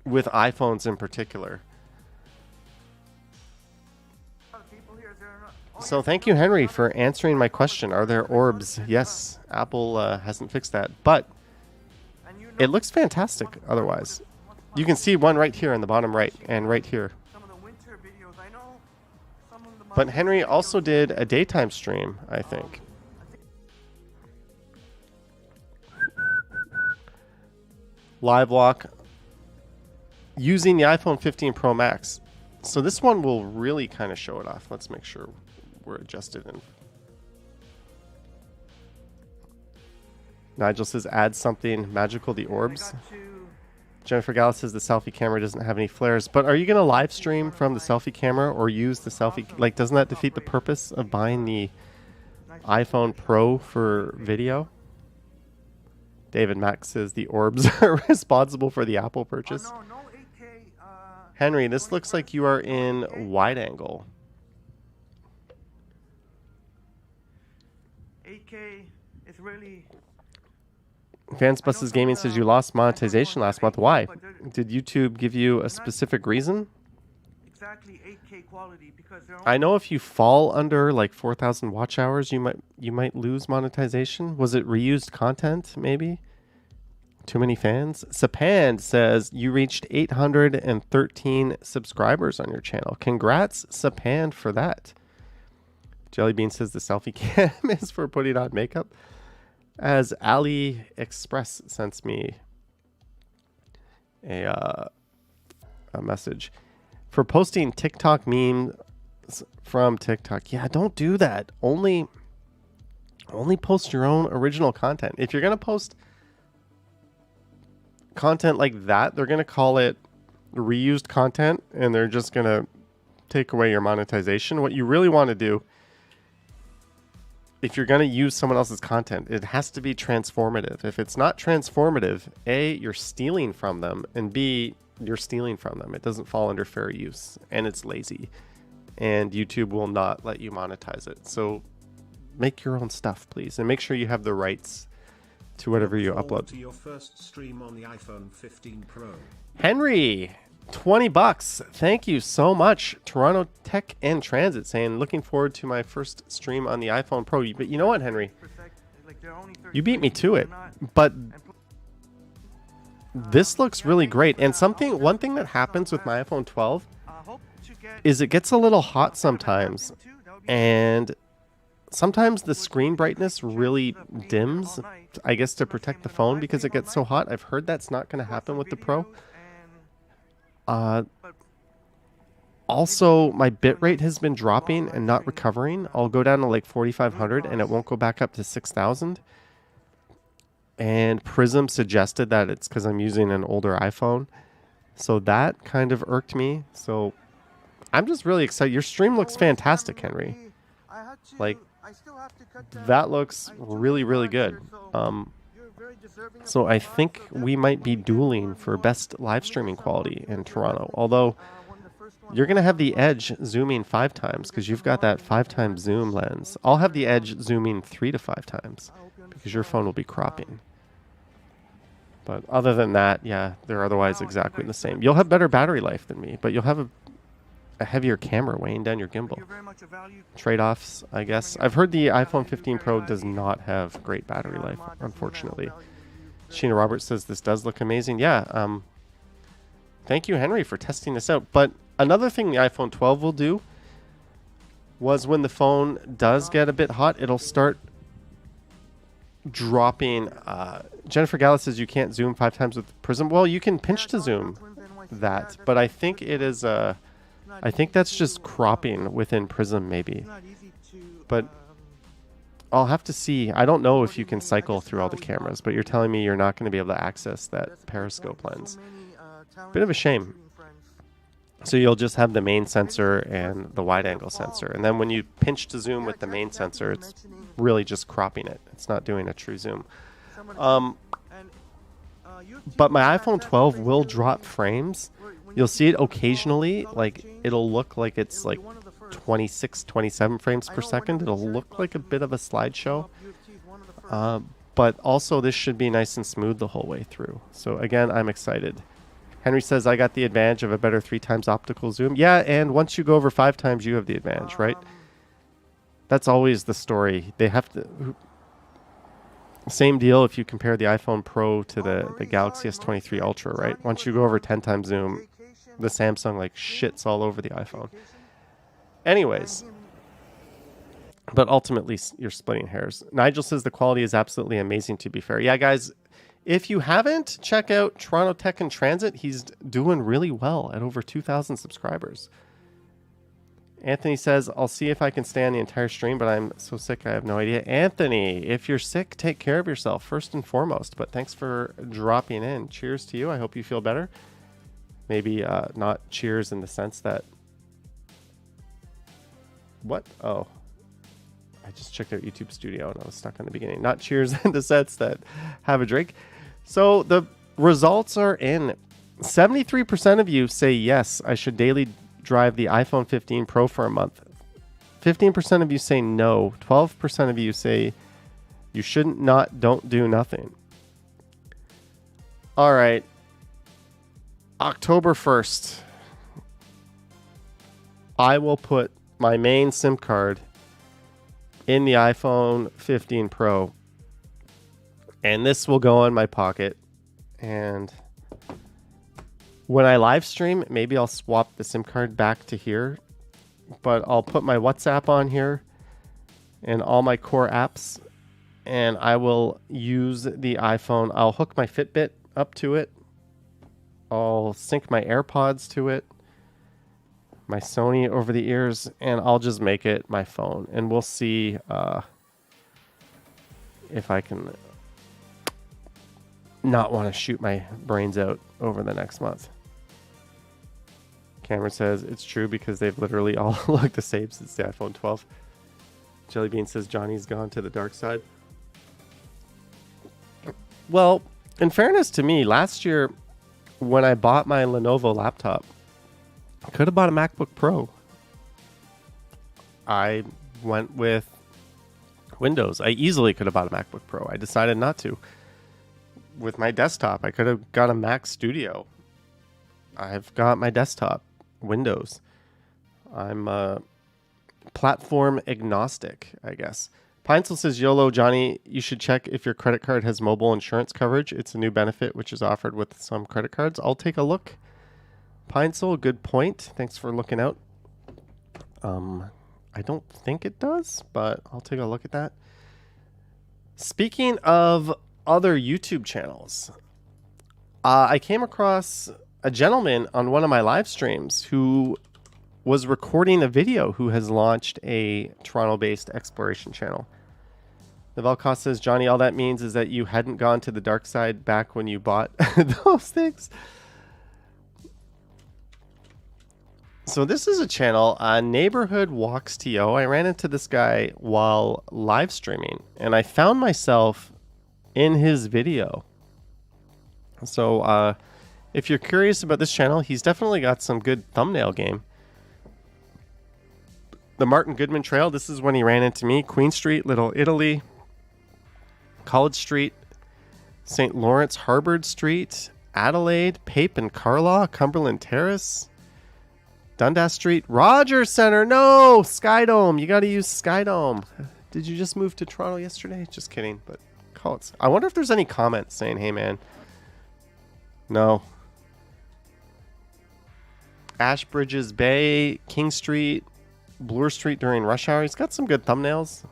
with iPhones in particular. So thank you, Henry, for answering my question. Are there orbs? Yes, Apple hasn't fixed that, but it looks fantastic otherwise. You can see one right here in the bottom right and right here. But Henry also did a daytime stream, I think. Live walk using the iPhone 15 Pro Max. So this one will really kind of show it off. Let's make sure we're adjusted in. Nigel says add something magical, the orbs. Jennifer Gallus says the selfie camera doesn't have any flares. But are you going to live stream from the selfie camera or use the selfie? Like, doesn't that defeat the purpose of buying the iPhone Pro for video? David Max says the orbs are responsible for the Apple purchase. Henry, this looks like you are in wide angle. 8K is really... Fans Buses Gaming says you lost monetization last month. Why? Did YouTube give you a specific reason? Exactly 8K quality because I know if you fall under like 4,000 watch hours, you might lose monetization. Was it reused content? Maybe. Too many fans. Sapand says you reached 813 subscribers on your channel. Congrats, Sapand, for that. Jellybean says the selfie cam is for putting on makeup. As AliExpress sends me a message for posting TikTok memes from TikTok. Yeah, don't do that. Only post your own original content. If you're gonna post content like that, they're gonna call it reused content, and they're just gonna take away your monetization. What you really want to do, if you're going to use someone else's content, it has to be transformative. If it's not transformative, A, you're stealing from them, and B, you're stealing from them. It doesn't fall under fair use, and it's lazy, and YouTube will not let you monetize it. So make your own stuff, please, and make sure you have the rights to whatever you upload. To your first stream on the iPhone 15 Pro. Henry, $20. Thank you so much. Toronto Tech and Transit saying, looking forward to my first stream on the iPhone Pro. But you know what, Henry? You beat me to it. But this looks really great. And one thing that happens with my iPhone 12 is it gets a little hot sometimes. And sometimes the screen brightness really dims, I guess, to protect the phone because it gets so hot. I've heard that's not going to happen with the Pro. Also, my bitrate has been dropping and not recovering. I'll go down to like 4,500 and it won't go back up to 6,000. And Prism suggested that it's because I'm using an older iPhone. So that kind of irked me. So I'm just really excited. Your stream looks fantastic, Henry. Like, that looks really, really good. So I think we might be dueling for best live streaming quality in Toronto. Although you're going to have the Edge zooming 5 times because you've got that 5-time zoom lens. I'll have the Edge zooming 3 to 5 times because your phone will be cropping. But other than that, yeah, they're otherwise exactly the same. You'll have better battery life than me, but you'll have a heavier camera weighing down your gimbal. Trade-offs, I guess. I've heard the iPhone 15 Pro does not have great battery life, unfortunately. Sheena Roberts says this does look amazing. Yeah, thank you, Henry, for testing this out. But another thing the iPhone 12 will do was when the phone does get a bit hot, it'll start dropping. Jennifer Gallus says you can't zoom 5 times with Prism. Well, you can pinch to zoom that, but I think it is I think that's just cropping within Prism, maybe. But I'll have to see. I don't know if you can cycle through all the cameras, but you're telling me you're not going to be able to access that periscope lens. Bit of a shame. So you'll just have the main sensor and the wide angle sensor. And then when you pinch to zoom with the main sensor, it's really just cropping it. It's not doing a true zoom. But my iPhone 12 will drop frames. You'll see it occasionally. Like, it'll look like it's like 26, 27 frames per second. It'll look like a bit of a slideshow. But also this should be nice and smooth the whole way through. So again, I'm excited. Henry says, I got the advantage of a better 3x optical zoom. Yeah, and once you go over 5 times, you have the advantage, right? That's always the story. They have to... Same deal if you compare the iPhone Pro to the Galaxy S23 Ultra, right? Once you go over 10 times zoom, the Samsung like shits all over the iPhone. Anyways, but ultimately you're splitting hairs. Nigel says the quality is absolutely amazing, to be fair. Yeah, guys, if you haven't, check out Toronto Tech in Transit. He's doing really well at over 2,000 subscribers. Anthony says, I'll see if I can stay on the entire stream, but I'm so sick I have no idea. Anthony, if you're sick, take care of yourself first and foremost. But thanks for dropping in. Cheers to you. I hope you feel better. Maybe not cheers in the sense that... What? Oh. I just checked out YouTube Studio and I was stuck on the beginning. Not cheers in the sense that have a drink. So the results are in. 73% of you say yes, I should daily drive the iPhone 15 Pro for a month. 15% of you say no. 12% of you say you shouldn't, don't do nothing. All right. October 1st, I will put my main SIM card in the iPhone 15 Pro, and this will go in my pocket. And when I live stream, maybe I'll swap the SIM card back to here, but I'll put my WhatsApp on here and all my core apps, and I will use the iPhone. I'll hook my Fitbit up to it. I'll sync my AirPods to it, my Sony over the ears, and I'll just make it my phone. And we'll see if I can not want to shoot my brains out over the next month. Cameron says, it's true because they've literally all looked the same since the iPhone 12. Jellybean says, Johnny's gone to the dark side. Well, in fairness to me, last year when I bought my Lenovo laptop, I could have bought a MacBook Pro. I went with Windows. I easily could have bought a MacBook Pro. I decided not to. With my desktop, I could have got a Mac Studio. I've got my desktop, Windows. I'm platform agnostic, I guess. Pinesel says, YOLO, Johnny, you should check if your credit card has mobile insurance coverage. It's a new benefit which is offered with some credit cards. I'll take a look. Pinesel, good point. Thanks for looking out. I don't think it does, but I'll take a look at that. Speaking of other YouTube channels, I came across a gentleman on one of my live streams who was recording a video who has launched a Toronto-based exploration channel. Navelcost says, Johnny, all that means is that you hadn't gone to the dark side back when you bought those things. So this is a channel, Neighborhood Walks TO. I ran into this guy while live streaming, and I found myself in his video. So if you're curious about this channel, he's definitely got some good thumbnail game. The Martin Goodman Trail, this is when he ran into me. Queen Street, Little Italy, College Street, St. Lawrence, Harvard Street, Adelaide, Pape and Carlaw, Cumberland Terrace, Dundas Street, Rogers Center. No, Skydome. You got to use Skydome. Did you just move to Toronto yesterday? Just kidding, but call it. I wonder if there's any comments saying, hey, man. No. Ashbridges Bay, King Street, Bloor Street during rush hour. He's got some good thumbnails.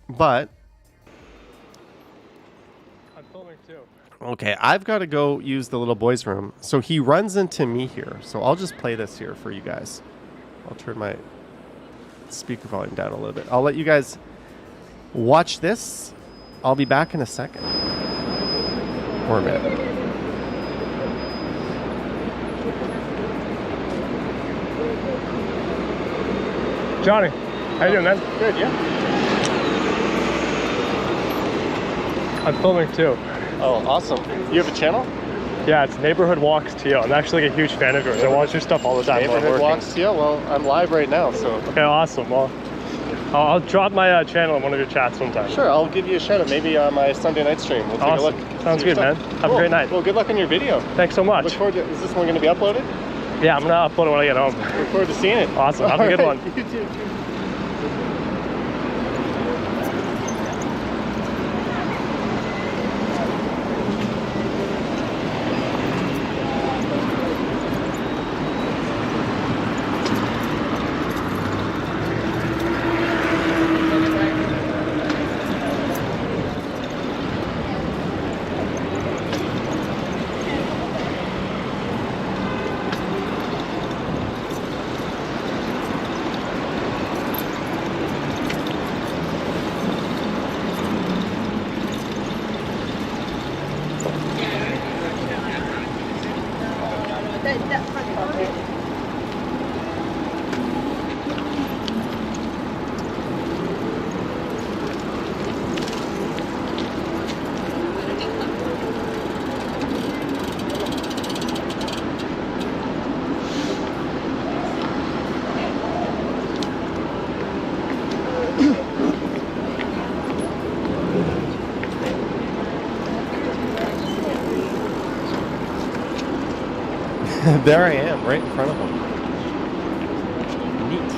But I'm filming too. Okay, I've got to go use the little boy's room. So he runs into me here. So I'll just play this here for you guys. I'll turn my speaker volume down a little bit. I'll let you guys watch this. I'll be back in a second. Or a minute. Johnny, how you doing, man? Good, yeah. I'm filming too. Oh, awesome. You have a channel? Yeah, it's Neighborhood Walks TO. I'm actually like a huge fan of yours. I watch your stuff all the time. while I'm Neighborhood working. walks. Yeah, well, I'm live right now, so. Okay, awesome. Well, I'll drop my channel in one of your chats sometime. Sure, I'll give you a shout out. Maybe on my Sunday night stream. We'll take Awesome. a look. Sounds see your good, man. stuff. Have a great night. Well, good luck on your video. Thanks so much. Look forward to. Is this one going to be uploaded? Yeah, I'm gonna upload it when I get home. Look forward to seeing it. Awesome. Have a good one. You too. There I am, right in front of him. Neat.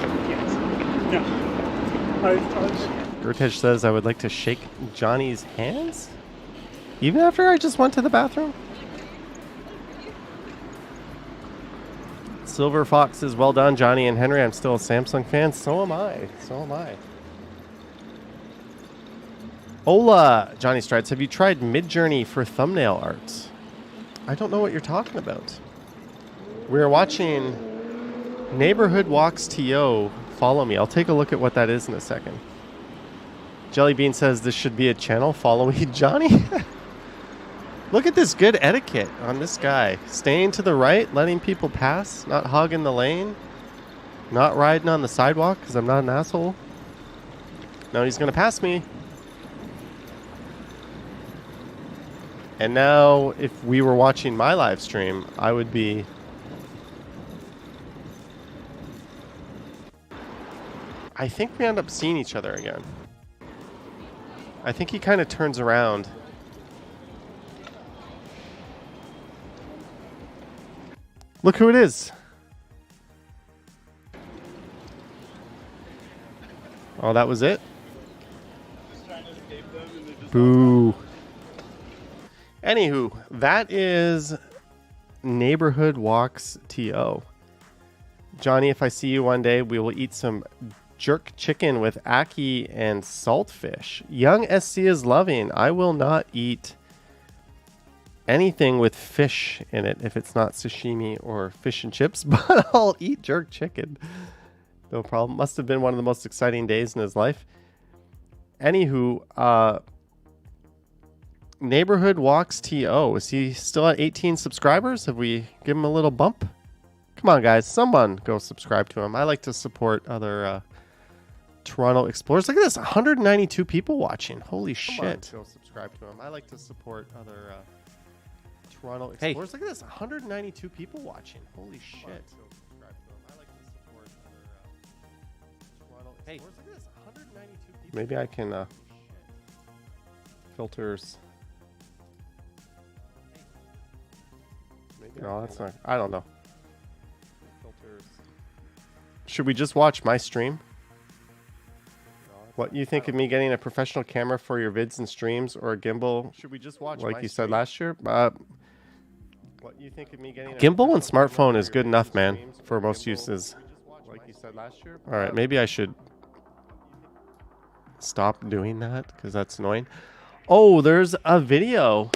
Gertej says, I would like to shake Johnny's hands? Even after I just went to the bathroom? Silver Fox says, well done, Johnny and Henry. I'm still a Samsung fan. So am I. So am I. Hola, Johnny Strides. Have you tried Midjourney for thumbnail art? I don't know what you're talking about. We're watching Neighborhood Walks TO. Follow me. I'll take a look at what that is in a second. Jellybean says this should be a channel. Follow me, Johnny. Look at this good etiquette on this guy. Staying to the right, letting people pass, not hogging the lane, not riding on the sidewalk because I'm not an asshole. No, he's going to pass me. And now, if we were watching my live stream, I would be... I think we end up seeing each other again. I think he kind of turns around. Look who it is. Oh, that was it? Boo. Anywho, that is Neighborhood Walks TO. Johnny, if I see you one day, we will eat some jerk chicken with ackee and saltfish. Young SC is loving. I will not eat anything with fish in it if it's not sashimi or fish and chips, but I'll eat jerk chicken. No problem. Must have been one of the most exciting days in his life. Anywho, Neighborhood Walks TO. Is he still at 18 subscribers? Have we given him a little bump? Come on, guys. Someone go subscribe to him. I like to support other Toronto explorers. Look at this. 192 people watching. Holy shit. Go subscribe to him. I like to support other Toronto explorers. Look at this. 192 people watching. Holy shit. Go subscribe to him. I like to support other Toronto explorers. Look at this. 192 people. Maybe I can filters. No, that's not. I don't know. Filters. Should we just watch my stream? What you think of me getting a professional camera for your vids and streams, or a gimbal? Should we just watch like you said last year? What you think of me getting a gimbal and smartphone is good enough, man, for most uses. Like you said last year. All right, maybe I should stop doing that because that's annoying. Oh, there's a video.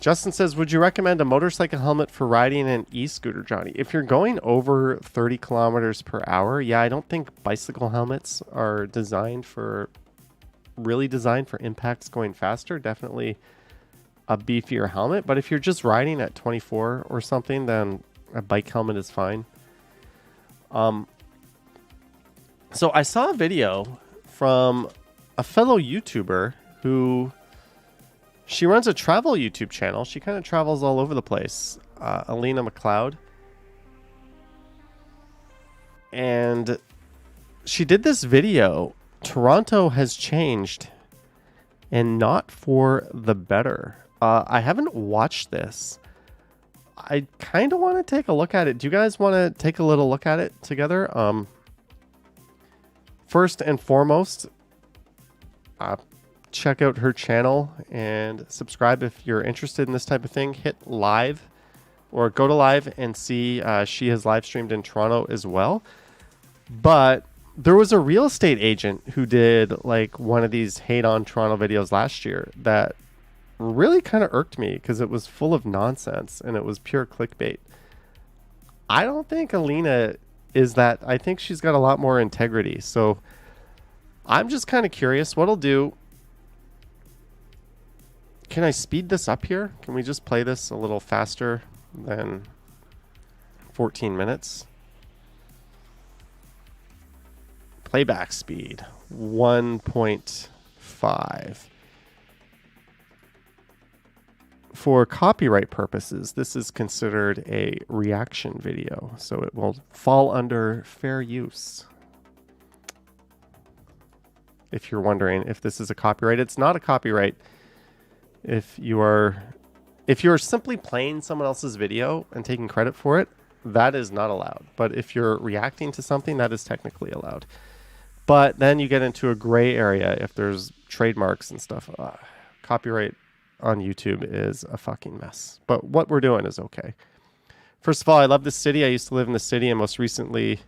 Justin says, would you recommend a motorcycle helmet for riding an e-scooter, Johnny? If you're going over 30 kilometers per hour, yeah, I don't think bicycle helmets are really designed for impacts going faster. Definitely a beefier helmet. But if you're just riding at 24 or something, then a bike helmet is fine. So I saw a video from a fellow YouTuber who She runs a travel YouTube channel. She kind of travels all over the place. Alina McLeod. And she did this video. Toronto has changed, and not for the better. I haven't watched this. I kind of want to take a look at it. Do you guys want to take a little look at it together? First and foremost, check out her channel and subscribe if you're interested in this type of thing. Hit live or go to live and see she has live streamed in Toronto as well. But there was a real estate agent who did like one of these hate on Toronto videos last year that really kind of irked me because it was full of nonsense and it was pure clickbait. I don't think Alina is that. I think she's got a lot more integrity. So I'm just kind of curious what I'll do. Can I speed this up here? Can we just play this a little faster than 14 minutes? Playback speed 1.5. For copyright purposes, this is considered a reaction video, so it will fall under fair use. If you're wondering if this is a copyright, it's not a copyright. If you're simply playing someone else's video and taking credit for it, that is not allowed. But if you're reacting to something, that is technically allowed. But then you get into a gray area if there's trademarks and stuff. Copyright on YouTube is a fucking mess. But what we're doing is okay. First of all, I love this city. I used to live in the city, and most recently...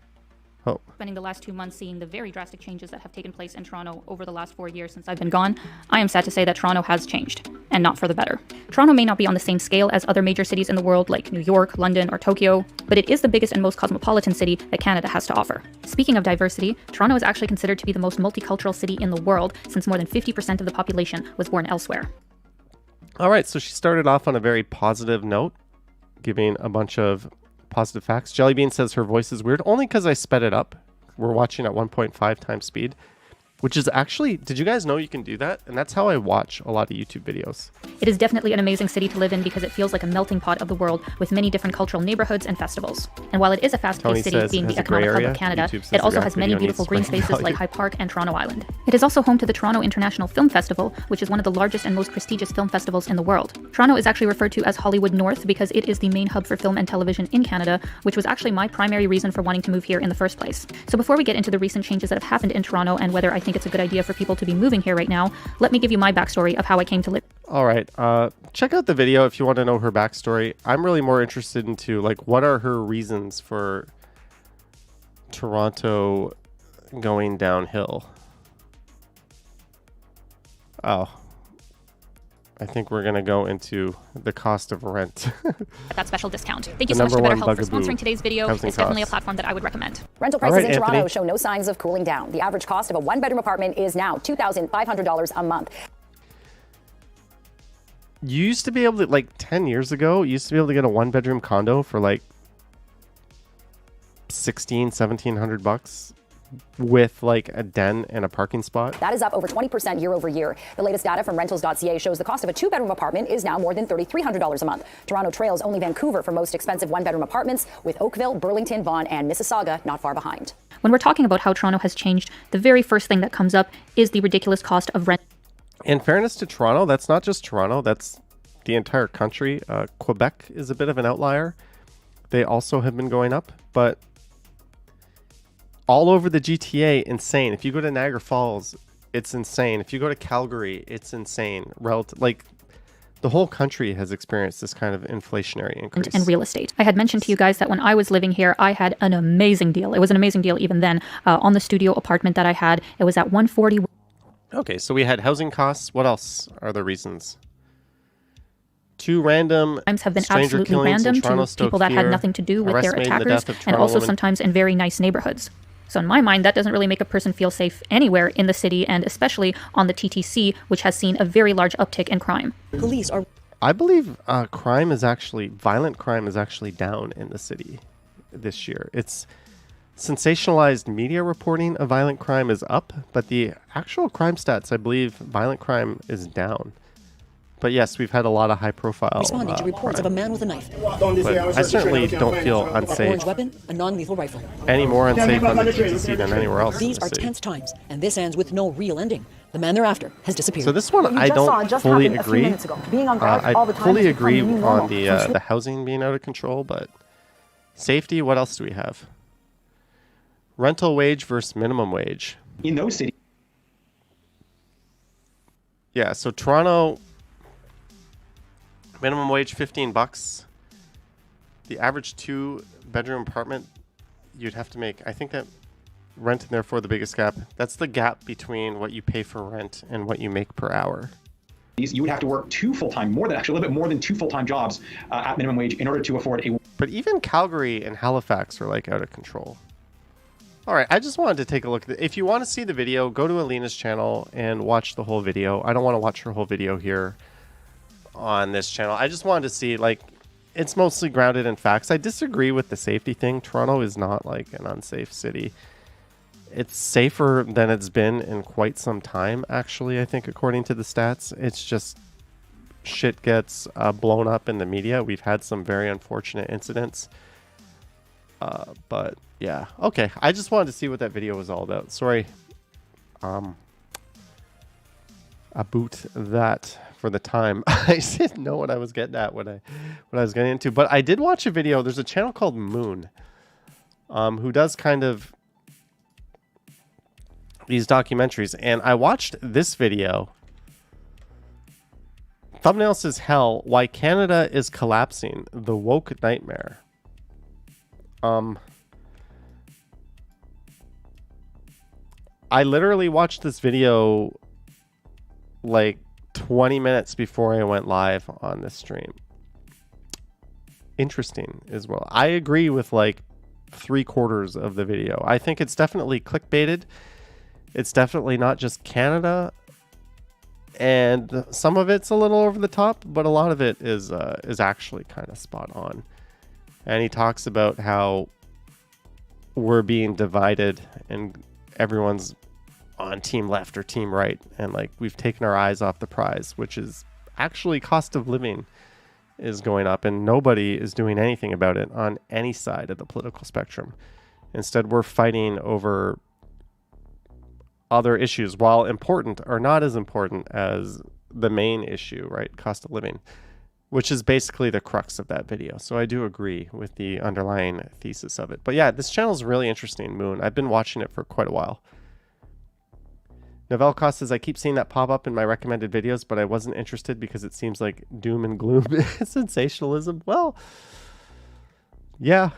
Spending the last 2 months seeing the very drastic changes that have taken place in Toronto over the last 4 years since I've been gone, I am sad to say that Toronto has changed, and not for the better. Toronto may not be on the same scale as other major cities in the world like New York, London, or Tokyo, but it is the biggest and most cosmopolitan city that Canada has to offer. Speaking of diversity, Toronto is actually considered to be the most multicultural city in the world since more than 50% of the population was born elsewhere. All right, so she started off on a very positive note, giving a bunch of positive facts. Jellybean says her voice is weird, only because I sped it up. We're watching at 1.5 times speed, which is actually, did you guys know you can do that? And that's how I watch a lot of YouTube videos. It is definitely an amazing city to live in because it feels like a melting pot of the world with many different cultural neighborhoods and festivals. And while it is a fast-paced city, being the economic hub of Canada, it also has many beautiful green spaces like High Park and Toronto Island. It is also home to the Toronto International Film Festival, which is one of the largest and most prestigious film festivals in the world. Toronto is actually referred to as Hollywood North because it is the main hub for film and television in Canada, which was actually my primary reason for wanting to move here in the first place. So before we get into the recent changes that have happened in Toronto and whether I think it's a good idea for people to be moving here right now, let me give you my backstory of how I came to live. All right, check out the video if you want to know her backstory. I'm really more interested into like what are her reasons for Toronto going downhill. Oh, I think we're gonna go into the cost of rent. That special discount. Thank you so much to BetterHelp for sponsoring today's video. It's definitely a platform that I would recommend. Rental prices in Anthony. Toronto show no signs of cooling down. The average cost of a one-bedroom apartment is now $2,500 a month. You used to be able to, like 10 years ago, you used to be able to get a one-bedroom condo for like $1,700 with like a den and a parking spot. That is up over 20% year over year. The latest data from rentals.ca shows the cost of a two-bedroom apartment is now more than $3,300 a month. Toronto trails only Vancouver for most expensive one-bedroom apartments, with Oakville, Burlington, Vaughan, and Mississauga not far behind. When we're talking about how Toronto has changed, the very first thing that comes up is the ridiculous cost of rent. In fairness to Toronto, that's not just Toronto, that's the entire country. Quebec is a bit of an outlier. They also have been going up, but all over the GTA, insane. If you go to Niagara Falls, it's insane. If you go to Calgary, it's insane. Like the whole country has experienced this kind of inflationary increase. And real estate. I had mentioned to you guys that when I was living here, I had an amazing deal. It was an amazing deal even then. On the studio apartment that I had, it was at $140. Okay, so we had housing costs. What else are the reasons? Two random have been stranger absolutely killings in random Toronto, to people that had nothing to do with their arrest made in the attackers, death of and Toronto also woman. sometimes in very nice neighborhoods. So in my mind, that doesn't really make a person feel safe anywhere in the city, and especially on the TTC, which has seen a very large uptick in crime. Police are... I believe violent crime is actually down in the city this year. It's sensationalized media reporting of violent crime is up, but the actual crime stats, I believe violent crime is down. But yes, we've had a lot of high-profile responding to reports of a man with a knife. But I certainly don't feel unsafe. Orange weapon, a non-lethal rifle. Any more unsafe on the TTC than anywhere else. These are tense times, and this ends with no real ending. The man they're after has disappeared. So this one I don't fully agree. I fully agree on the housing being out of control, but safety, what else do we have? Rental wage versus minimum wage. In those cities. Yeah, so Toronto, minimum wage $15. The average 2-bedroom apartment, you'd have to make, I think that rent and therefore the biggest gap. That's the gap between what you pay for rent and what you make per hour. You would have to work 2 full-time, a little bit more than 2 full-time jobs at minimum wage in order to afford a... But even Calgary and Halifax are like out of control. All right, I just wanted to take a look. If you want to see the video, go to Alina's channel and watch the whole video. I don't want to watch her whole video here on this channel. I just wanted to see, like, it's mostly grounded in facts. I disagree with the safety thing. Toronto is not like an unsafe city. It's safer than it's been in quite some time, actually, I think, according to the stats. It's just shit gets blown up in the media. We've had some very unfortunate incidents. But yeah, okay. I just wanted to see what that video was all about. Sorry. About that for the time. I didn't know what I was getting at what I was getting into. But I did watch a video. There's a channel called Moon, who does kind of these documentaries, and I watched this video. Thumbnail says, "Hell, why Canada is collapsing, the woke nightmare." I literally watched this video like 20 minutes before I went live on this stream. Interesting as well. I agree with like 3/4 of the video. I think it's definitely clickbaited. It's definitely not just Canada, and some of it's a little over the top, but a lot of it is actually kind of spot on. And he talks about how we're being divided and everyone's on team left or team right, and like we've taken our eyes off the prize, which is actually cost of living is going up, and nobody is doing anything about it on any side of the political spectrum. Instead, we're fighting over other issues, while important, are not as important as the main issue, right? Cost of living, which is basically the crux of that video. So I do agree with the underlying thesis of it. But yeah, this channel is really interesting, Moon. I've been watching it for quite a while. Novell Cost says, I keep seeing that pop up in my recommended videos, but I wasn't interested because it seems like doom and gloom sensationalism. Well, yeah,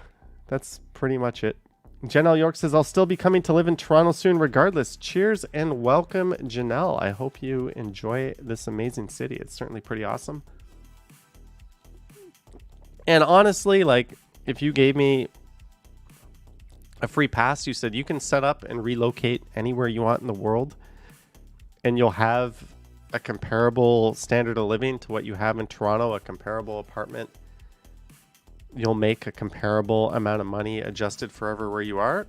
that's pretty much it. Janelle York says, I'll still be coming to live in Toronto soon regardless. Cheers and welcome, Janelle. I hope you enjoy this amazing city. It's certainly pretty awesome. And honestly, like, if you gave me a free pass, you said you can set up and relocate anywhere you want in the world, and you'll have a comparable standard of living to what you have in Toronto, a comparable apartment. You'll make a comparable amount of money adjusted for everywhere you are.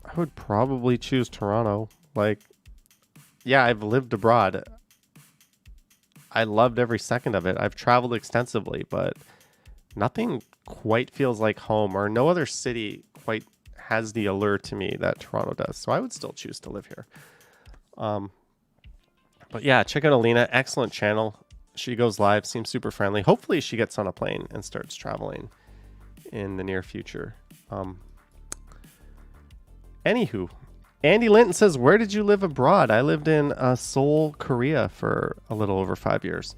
I would probably choose Toronto. Like, yeah, I've lived abroad. I loved every second of it. I've traveled extensively, but nothing quite feels like home, or no other city quite has the allure to me that Toronto does. So I would still choose to live here. But yeah, check out Alina. Excellent channel. She goes live, seems super friendly. Hopefully she gets on a plane and starts traveling in the near future. Anywho, Andy Linton says, where did you live abroad? I lived in Seoul, Korea for a little over 5 years.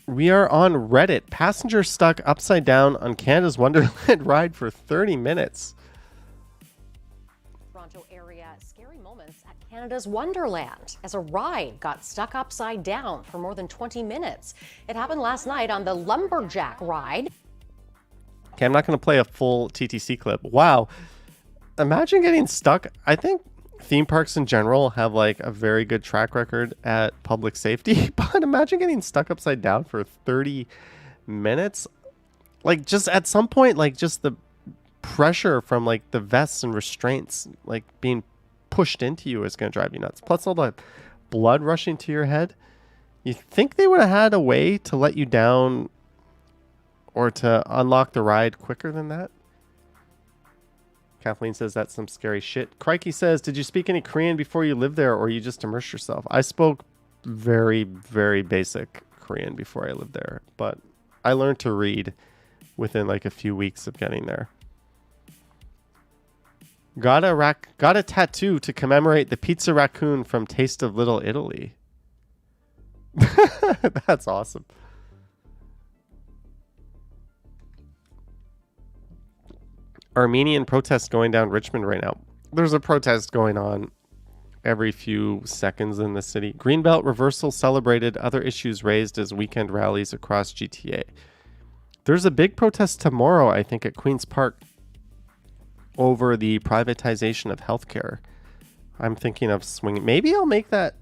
We are on Reddit. Passenger stuck upside down on Canada's Wonderland ride for 30 minutes. Toronto area, scary moments at Canada's Wonderland as a ride got stuck upside down for more than 20 minutes. It happened last night on the Lumberjack ride. Okay, I'm not going to play a full TTC clip. Wow. Imagine getting stuck. I think theme parks in general have like a very good track record at public safety, but imagine getting stuck upside down for 30 minutes. Like, just at some point, like, just the pressure from like the vests and restraints like being pushed into you is going to drive you nuts. Plus all the blood rushing to your head. You think they would have had a way to let you down or to unlock the ride quicker than that? Kathleen says that's some scary shit. Crikey says, did you speak any Korean before you lived there, or you just immersed yourself? I spoke very, very basic Korean before I lived there, but I learned to read within like a few weeks of getting there. Got a tattoo to commemorate the pizza raccoon from Taste of Little Italy. That's awesome. Armenian protests going down Richmond right now. There's a protest going on every few seconds in the city. Greenbelt reversal celebrated, other issues raised as weekend rallies across GTA. There's a big protest tomorrow, I think, at Queen's Park over the privatization of healthcare. I'm thinking of swinging. Maybe I'll make that.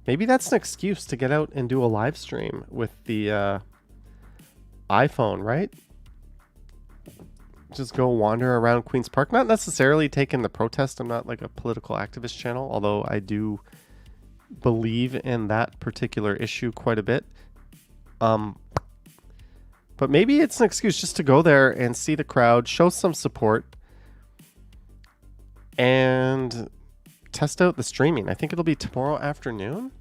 Maybe that's an excuse to get out and do a live stream with the iPhone, right? Just go wander around Queen's Park. Not necessarily taking the protest. I'm not like a political activist channel, although I do believe in that particular issue quite a bit. But maybe it's an excuse just to go there and see the crowd, show some support, and test out the streaming. I think it'll be tomorrow afternoon.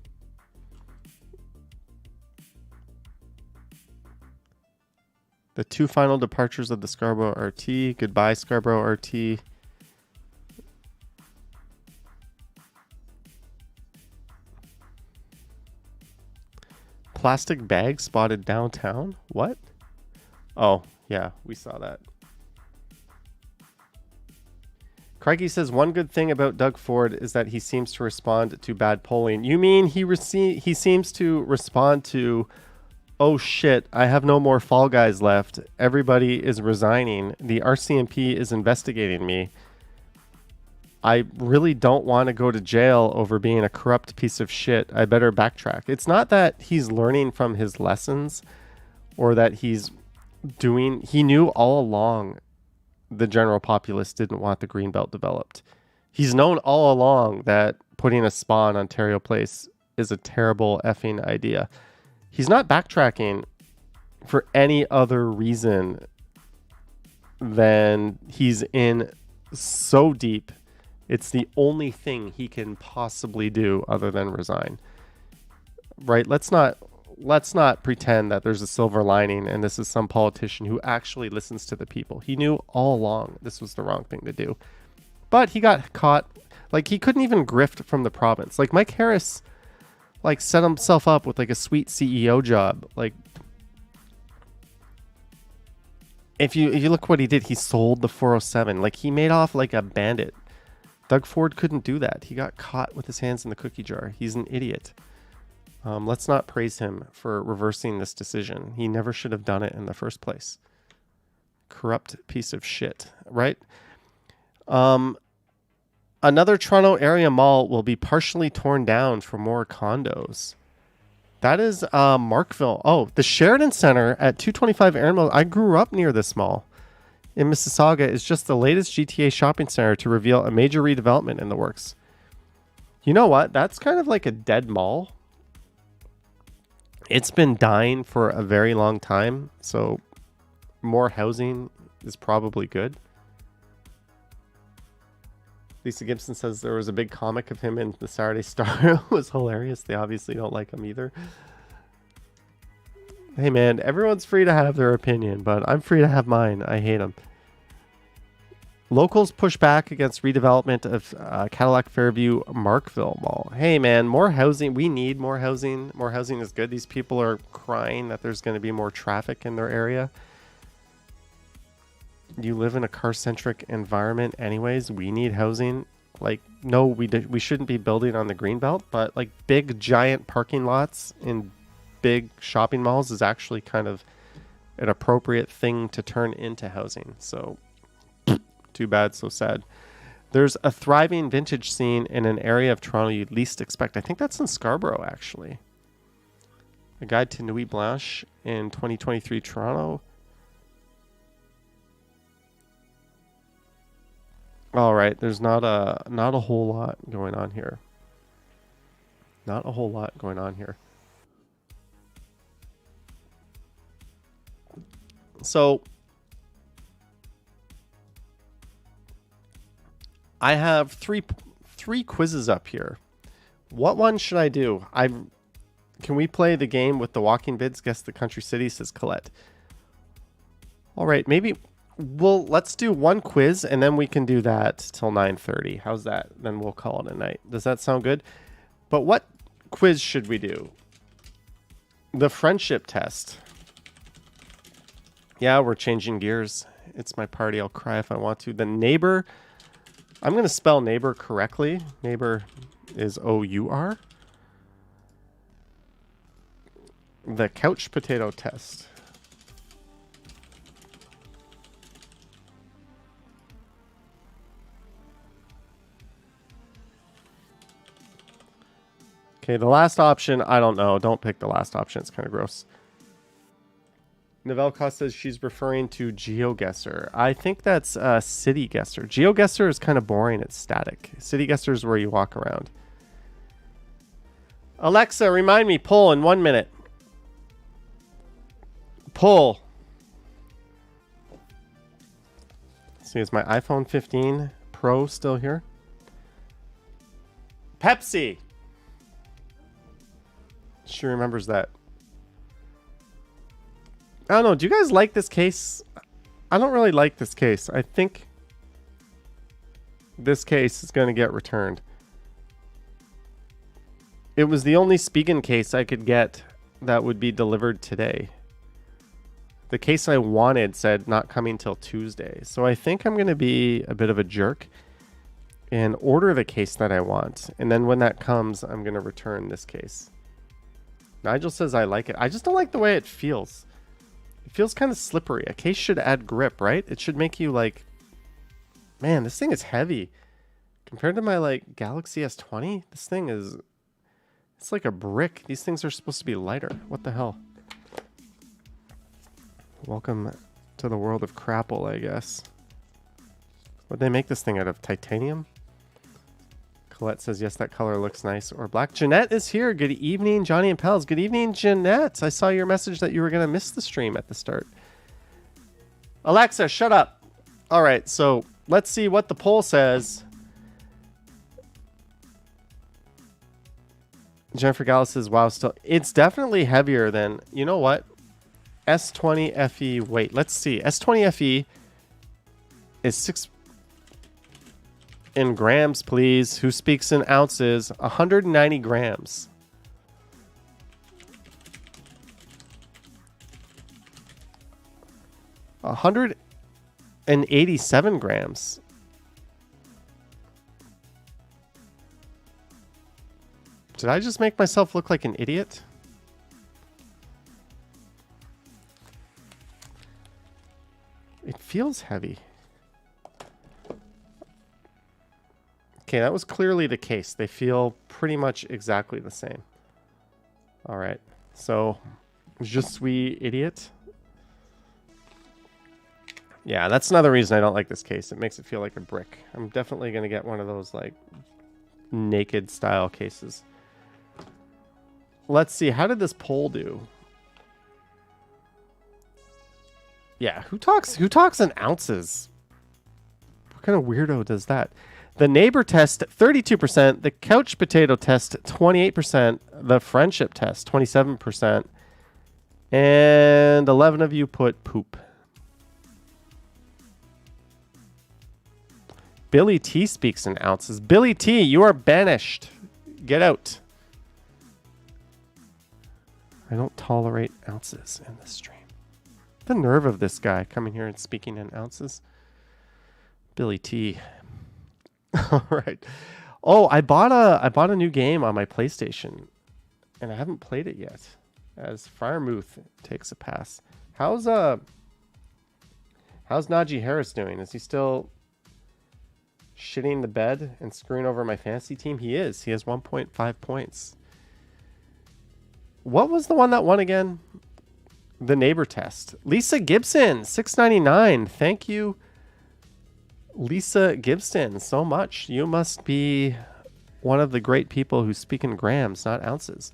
The 2 final departures of the Scarborough RT. Goodbye, Scarborough RT. Plastic bag spotted downtown. What? Oh, yeah, we saw that. Craigie says one good thing about Doug Ford is that he seems to respond to bad polling. You mean he seems to respond to, oh shit, I have no more Fall Guys left. Everybody is resigning. The RCMP is investigating me. I really don't want to go to jail over being a corrupt piece of shit. I better backtrack. It's not that he's learning from his lessons or that he knew all along the general populace didn't want the Greenbelt developed. He's known all along that putting a spa in Ontario Place is a terrible effing idea. He's not backtracking for any other reason than he's in so deep. It's the only thing he can possibly do other than resign. Right? Let's not pretend that there's a silver lining and this is some politician who actually listens to the people. He knew all along this was the wrong thing to do. But he got caught. Like, he couldn't even grift from the province. Like, Mike Harris, like, set himself up with, like, a sweet CEO job. Like, if you look what he did, he sold the 407. Like, he made off like a bandit. Doug Ford couldn't do that. He got caught with his hands in the cookie jar. He's an idiot. Let's not praise him for reversing this decision. He never should have done it in the first place. Corrupt piece of shit, right? Another Toronto area mall will be partially torn down for more condos. That is Markville. Oh, the Sheridan Center at 225 Erin Mall. I grew up near this mall in Mississauga. Is just the latest GTA shopping center to reveal a major redevelopment in the works. You know what? That's kind of like a dead mall. It's been dying for a very long time, so more housing is probably good. Lisa Gibson says there was a big comic of him in the Saturday Star. It was hilarious. They obviously don't like him either. Hey man, everyone's free to have their opinion, but I'm free to have mine. I hate him. Locals push back against redevelopment of Cadillac Fairview Markville Mall. Hey man, more housing. We need more housing. More housing is good. These people are crying that there's going to be more traffic in their area. You live in a car-centric environment anyways. We need housing. Like, no, we shouldn't be building on the Greenbelt, but like big giant parking lots in big shopping malls is actually kind of an appropriate thing to turn into housing. So too bad, so sad. There's a thriving vintage scene in an area of Toronto you'd least expect. I think that's in Scarborough, actually. A guide to Nuit Blanche in 2023 Toronto. All right, there's not a whole lot going on here. Not a whole lot going on here. So I have three quizzes up here. What one should I do? Can we play the game with the walking vids? Guess the country city, says Colette. All right, maybe let's do one quiz and then we can do that till 9:30. How's that? Then we'll call it a night. Does that sound good? But what quiz should we do? The friendship test. Yeah, we're changing gears. It's my party. I'll cry if I want to. The neighbor. I'm going to spell neighbor correctly. Neighbor is O-U-R. The couch potato test. Okay, the last option, I don't know. Don't pick the last option. It's kind of gross. Novelka says she's referring to GeoGuessr. I think that's City Guesser. GeoGuessr is kind of boring. It's static. City Guesser is where you walk around. Alexa, remind me, poll in 1 minute. Poll. Let's see, is my iPhone 15 Pro still here? Pepsi. She remembers that. I don't know. Do you guys like this case? I don't really like this case. I think this case is going to get returned. It was the only Spigen case I could get that would be delivered today. The case I wanted said not coming till Tuesday. So I think I'm going to be a bit of a jerk and order the case that I want. And then when that comes, I'm going to return this case. Nigel says I like it. I just don't like the way it feels. It feels kind of slippery. A case should add grip, right? It should make you like, man, this thing is heavy. Compared to my like Galaxy S20, this thing is, it's like a brick. These things are supposed to be lighter. What the hell? Welcome to the world of Crapple, I guess. Would they make this thing out of titanium? Colette says, yes, that color looks nice. Or black. Jeanette is here. Good evening, Johnny and Pals. Good evening, Jeanette. I saw your message that you were going to miss the stream at the start. Alexa, shut up. All right, so let's see what the poll says. Jennifer Gallus says, wow, still. It's definitely heavier than, you know what? S20 FE. Wait, let's see. S20 FE is 6 in grams, please. Who speaks in ounces? 190 grams. $187 grams. Did I just make myself look like an idiot? It feels heavy. Okay, that was clearly the case. They feel pretty much exactly the same. All right. So, je suis idiot. Yeah, that's another reason I don't like this case. It makes it feel like a brick. I'm definitely going to get one of those like naked style cases. Let's see. How did this poll do? Yeah, who talks in ounces? What kind of weirdo does that? The neighbor test, 32%. The couch potato test, 28%. The friendship test, 27%. And 11 of you put poop. Billy T speaks in ounces. Billy T, you are banished. Get out. I don't tolerate ounces in this stream. The nerve of this guy coming here and speaking in ounces. Billy T. All right. Oh, I bought a new game on my PlayStation, and I haven't played it yet. As Firemuth takes a pass. How's Najee Harris doing? Is he still shitting the bed and screwing over my fantasy team? He is. He has 1.5 points. What was the one that won again? The neighbor test. Lisa Gibson, $6.99. Thank you, Lisa Gibson, so much. You must be one of the great people who speak in grams, not ounces.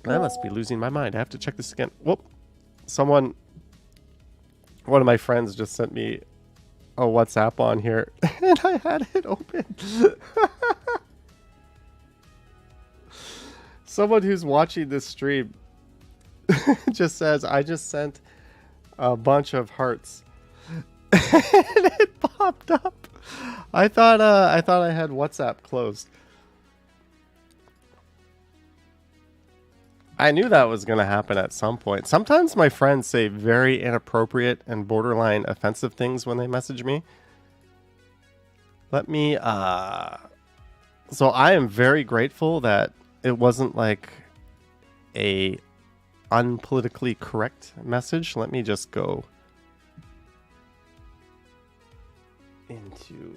I must be losing my mind. I have to check this again. Whoop. One of my friends just sent me a WhatsApp on here, and I had it open. Someone who's watching this stream just says, I just sent a bunch of hearts. And it popped up. I thought I had WhatsApp closed. I knew that was going to happen at some point. Sometimes my friends say very inappropriate and borderline offensive things when they message me. So I am very grateful that it wasn't like a unpolitically correct message. Let me just go into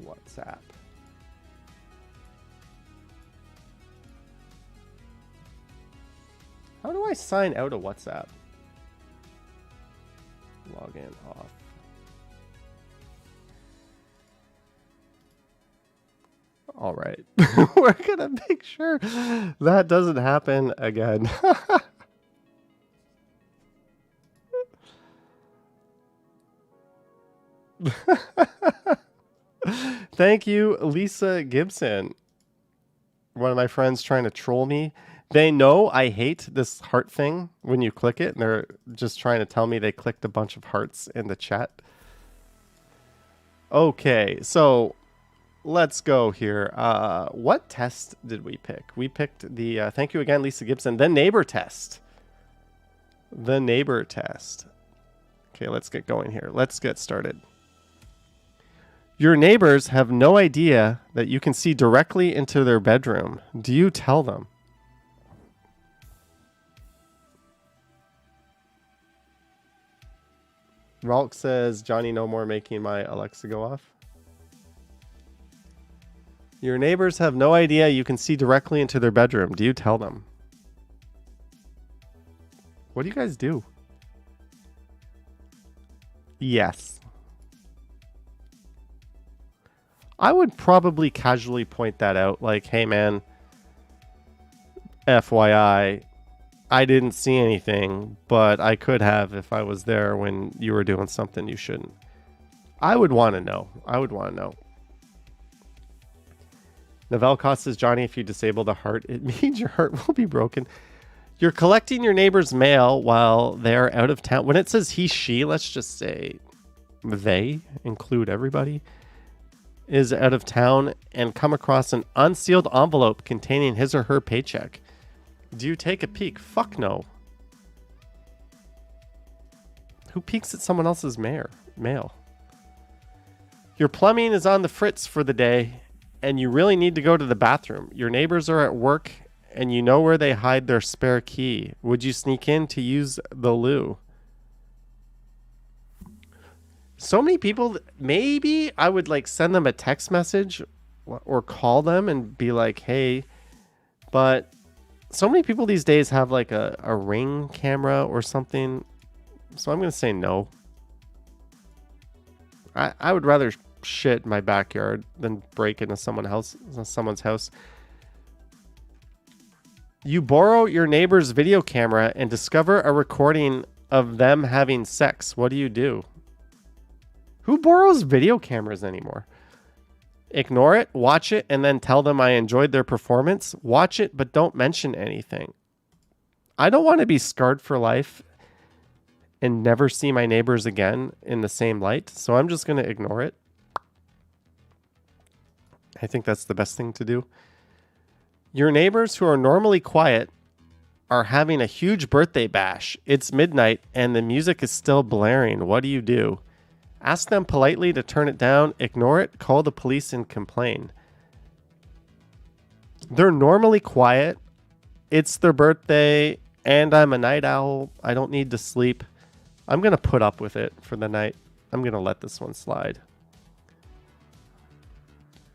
WhatsApp. How do I sign out of WhatsApp? Login off. All right. We're going to make sure that doesn't happen again. Thank you, Lisa Gibson. One of my friends trying to troll me. They know I hate this heart thing when you click it, and they're just trying to tell me they clicked a bunch of hearts in the chat. Okay, so let's go here. What test did we pick? We picked the, thank you again, Lisa Gibson, the neighbor test. The neighbor test. Okay, let's get going here. Let's get started. Your neighbors have no idea that you can see directly into their bedroom. Do you tell them? Ralk says, Johnny, no more making my Alexa go off. Your neighbors have no idea you can see directly into their bedroom. Do you tell them? What do you guys do? Yes. I would probably casually point that out. Like, hey man, FYI, I didn't see anything, but I could have if I was there when you were doing something you shouldn't. I would want to know. Novelcott says, Johnny, if you disable the heart, it means your heart will be broken. You're collecting your neighbor's mail while they're out of town. When it says he, she, let's just say they, include everybody, is out of town and come across an unsealed envelope containing his or her paycheck. Do you take a peek? Fuck no. Who peeks at someone else's mail? Your plumbing is on the fritz for the day, and you really need to go to the bathroom. Your neighbors are at work, and you know where they hide their spare key. Would you sneak in to use the loo? So many people, maybe I would like send them a text message or call them and be like, hey, but so many people these days have like a Ring camera or something. So I'm going to say no. I would rather shit in my backyard than break into someone's house. You borrow your neighbor's video camera and discover a recording of them having sex. What do? Who borrows video cameras anymore? Ignore it, watch it, and then tell them I enjoyed their performance. Watch it, but don't mention anything. I don't want to be scarred for life and never see my neighbors again in the same light, so I'm just going to ignore it. I think that's the best thing to do. Your neighbors who are normally quiet are having a huge birthday bash. It's midnight and the music is still blaring. What do? Ask them politely to turn it down, ignore it, call the police and complain. They're normally quiet. It's their birthday and I'm a night owl. I don't need to sleep. I'm going to put up with it for the night. I'm going to let this one slide.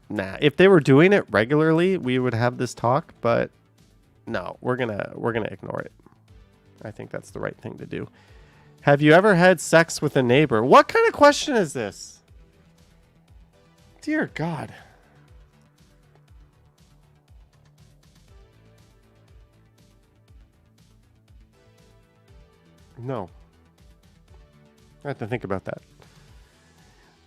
Nah, if they were doing it regularly, we would have this talk, but no, we're going to ignore it. I think that's the right thing to do. Have you ever had sex with a neighbor? What kind of question is this? Dear God. No. I have to think about that.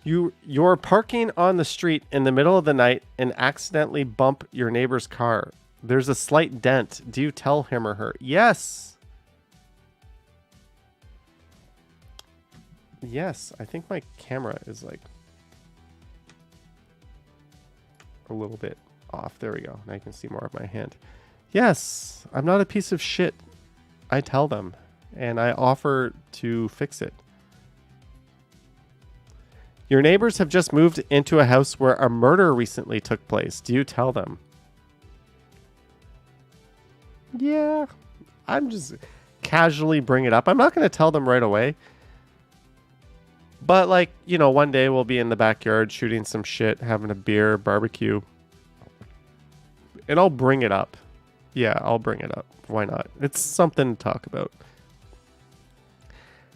You're parking on the street in the middle of the night and accidentally bump your neighbor's car. There's a slight dent. Do you tell him or her? Yes. Yes. I think my camera is like a little bit off. There we go. Now you can see more of my hand. Yes. I'm not a piece of shit. I tell them and I offer to fix it. Your neighbors have just moved into a house where a murder recently took place. Do you tell them? Yeah. I'm just casually bring it up. I'm not going to tell them right away. But like, you know, one day we'll be in the backyard shooting some shit, having a beer, barbecue. And I'll bring it up. Yeah, I'll bring it up. Why not? It's something to talk about.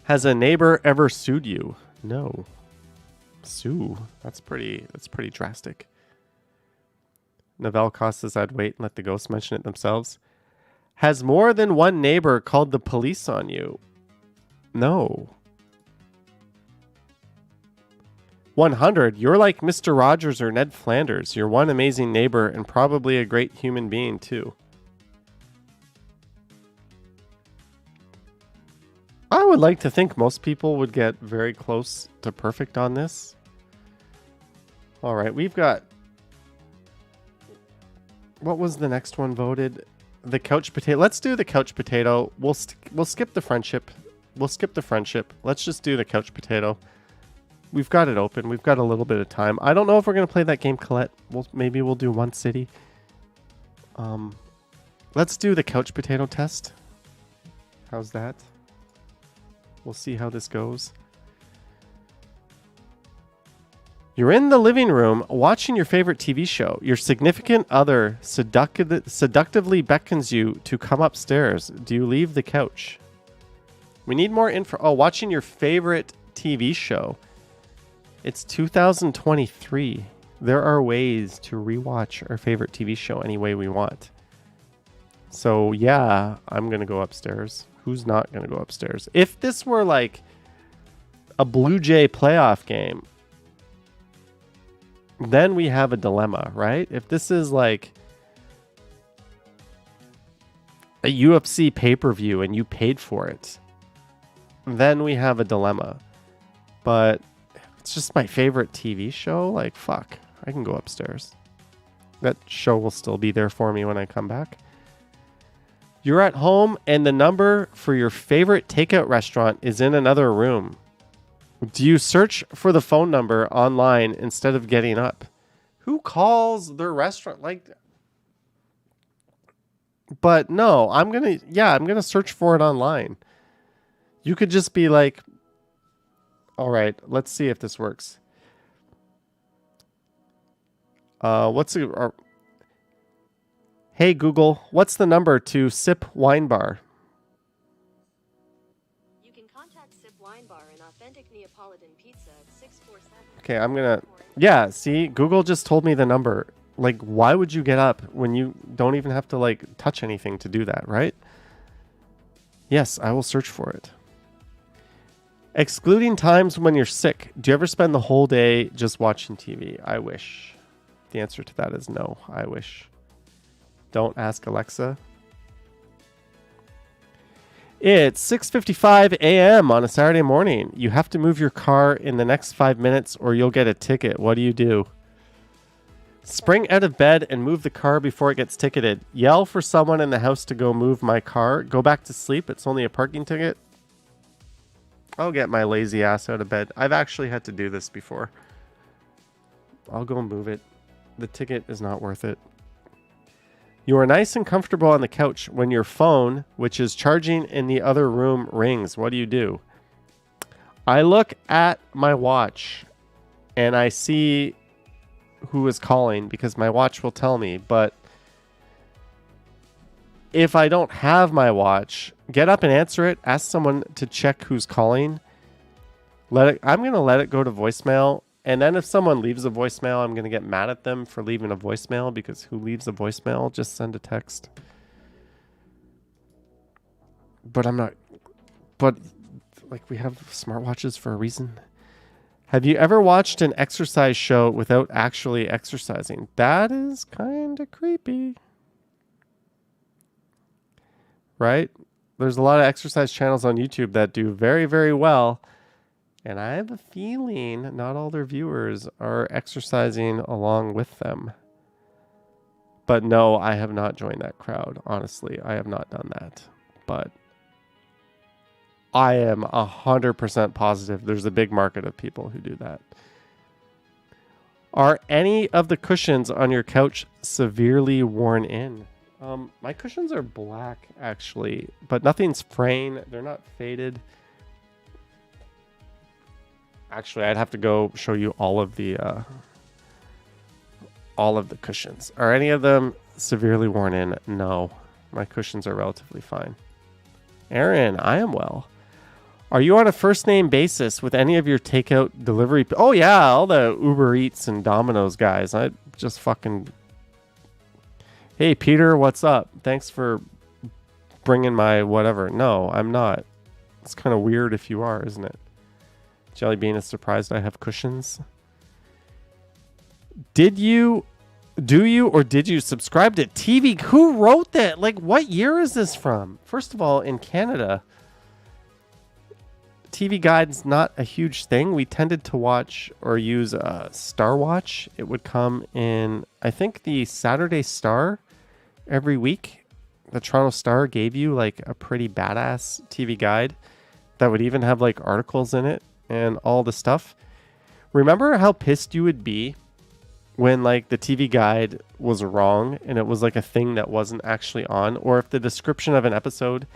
Has a neighbor ever sued you? No. Sue? That's pretty drastic. Novell says I'd wait and let the ghosts mention it themselves. Has more than one neighbor called the police on you? No. 100. You're like Mr. Rogers or Ned Flanders. You're one amazing neighbor and probably a great human being too. I would like to think most people would get very close to perfect on this. All right, we've got... What was the next one voted? The couch potato. Let's do the couch potato. We'll skip the friendship. We'll skip the friendship. Let's just do the couch potato. We've got it open. We've got a little bit of time. I don't know if we're going to play that game, Colette. Maybe we'll do one city. Let's do the couch potato test. How's that? We'll see how this goes. You're in the living room watching your favorite TV show. Your significant other seductively beckons you to come upstairs. Do you leave the couch? We need more info. Oh, watching your favorite TV show. It's 2023. There are ways to rewatch our favorite TV show any way we want. So, yeah, I'm going to go upstairs. Who's not going to go upstairs? If this were like a Blue Jay playoff game, then we have a dilemma, right? If this is like a UFC pay-per-view and you paid for it, then we have a dilemma. But it's just my favorite TV show. Like, fuck, I can go upstairs. That show will still be there for me when I come back. You're at home and the number for your favorite takeout restaurant is in another room. Do you search for the phone number online instead of getting up? Who calls their restaurant like that? But no, I'm going to search for it online. You could just be like, all right, let's see if this works. Hey Google, what's the number to Sip Wine Bar? You can contact Sip Wine Bar, an authentic Neapolitan pizza at 647. Okay, I'm gonna... Yeah, see, Google just told me the number. Like, why would you get up when you don't even have to, like, touch anything to do that, right? Yes, I will search for it. Excluding times when you're sick, do you ever spend the whole day just watching TV? I wish. The answer to that is no, I wish. Don't ask Alexa. It's 6:55 a.m. on a Saturday morning. You have to move your car in the next 5 minutes or you'll get a ticket. What do? Spring out of bed and move the car before it gets ticketed. Yell for someone in the house to go move my car. Go back to sleep. It's only a parking ticket. I'll get my lazy ass out of bed. I've actually had to do this before. I'll go move it. The ticket is not worth it. You are nice and comfortable on the couch when your phone, which is charging in the other room, rings. What do? I look at my watch and I see who is calling because my watch will tell me. But if I don't have my watch, get up and answer it. Ask someone to check who's calling. I'm going to let it go to voicemail And then if someone leaves a voicemail, I'm going to get mad at them for leaving a voicemail, because who leaves a voicemail? Just send a text. But I'm not... But, like, we have smartwatches for a reason. Have you ever watched an exercise show without actually exercising? That is kind of creepy. Right? There's a lot of exercise channels on YouTube that do very, very well. And I have a feeling not all their viewers are exercising along with them. But no, I have not joined that crowd. Honestly, I have not done that. But I am 100% positive there's a big market of people who do that. Are any of the cushions on your couch severely worn in? My cushions are black, actually, but nothing's fraying. They're not faded. Actually, I'd have to go show you all of the cushions. Are any of them severely worn in? No, my cushions are relatively fine. Aaron, I am well. Are you on a first name basis with any of your takeout delivery? Oh yeah, all the Uber Eats and Domino's guys. I just fucking... Hey, Peter, what's up? Thanks for bringing my whatever. No, I'm not. It's kind of weird if you are, isn't it? Jellybean is surprised I have cushions. Do you subscribe to TV? Who wrote that? Like, what year is this from? First of all, in Canada, TV Guide's not a huge thing. We tended to watch or use Star Watch. It would come in, I think, the Saturday Star every week. The Toronto Star gave you like a pretty badass TV Guide that would even have like articles in it and all the stuff. Remember how pissed you would be when like the TV Guide was wrong and it was like a thing that wasn't actually on, or if the description of an episode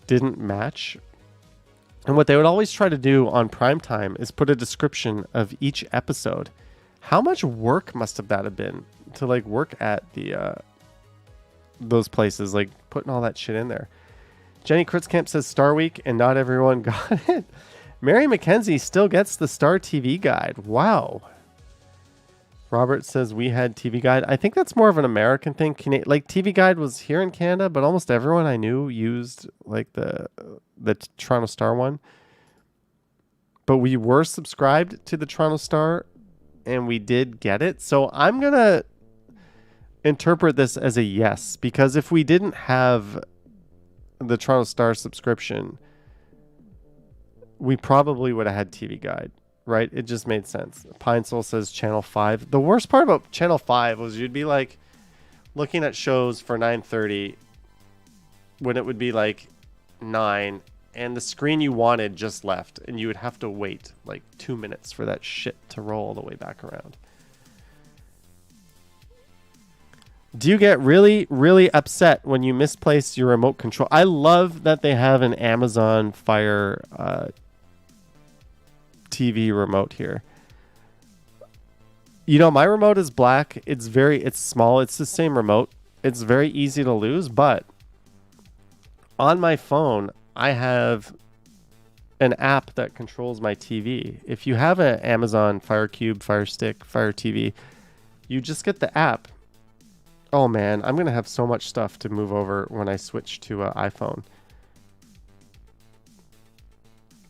didn't match? And what they would always try to do on primetime is put a description of each episode. How much work must have that have been to like work at the those places, like putting all that shit in there? Jenny Kritzkamp says Star Week and not everyone got it. Mary McKenzie still gets the Star TV Guide. Wow. Robert says we had TV Guide. I think that's more of an American thing. Like TV Guide was here in Canada, but almost everyone I knew used like the Toronto Star one. But we were subscribed to the Toronto Star and we did get it. So I'm going to interpret this as a yes, because if we didn't have the Toronto Star subscription, we probably would have had TV Guide, right? It just made sense. Pine Soul says Channel 5. The worst part about Channel 5 was you'd be like looking at shows for 9:30 when it would be like 9 and the screen you wanted just left and you would have to wait like 2 minutes for that shit to roll all the way back around. Do you get really, really upset when you misplace your remote control? I love that they have an Amazon Fire TV remote here. You know, my remote is black. It's small. It's the same remote. It's very easy to lose, but on my phone, I have an app that controls my TV. If you have an Amazon Fire Cube, Fire Stick, Fire TV, you just get the app. Oh man, I'm going to have so much stuff to move over when I switch to iPhone.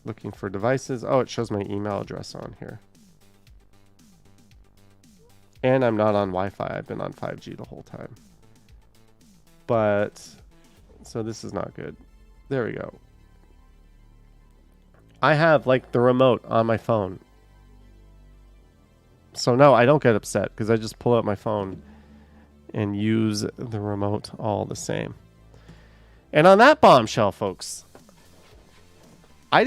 Looking for devices. Oh, it shows my email address on here. And I'm not on Wi-Fi. I've been on 5G the whole time. But, so this is not good. There we go. I have like the remote on my phone. So no, I don't get upset because I just pull out my phone and use the remote all the same. And on that bombshell, folks, I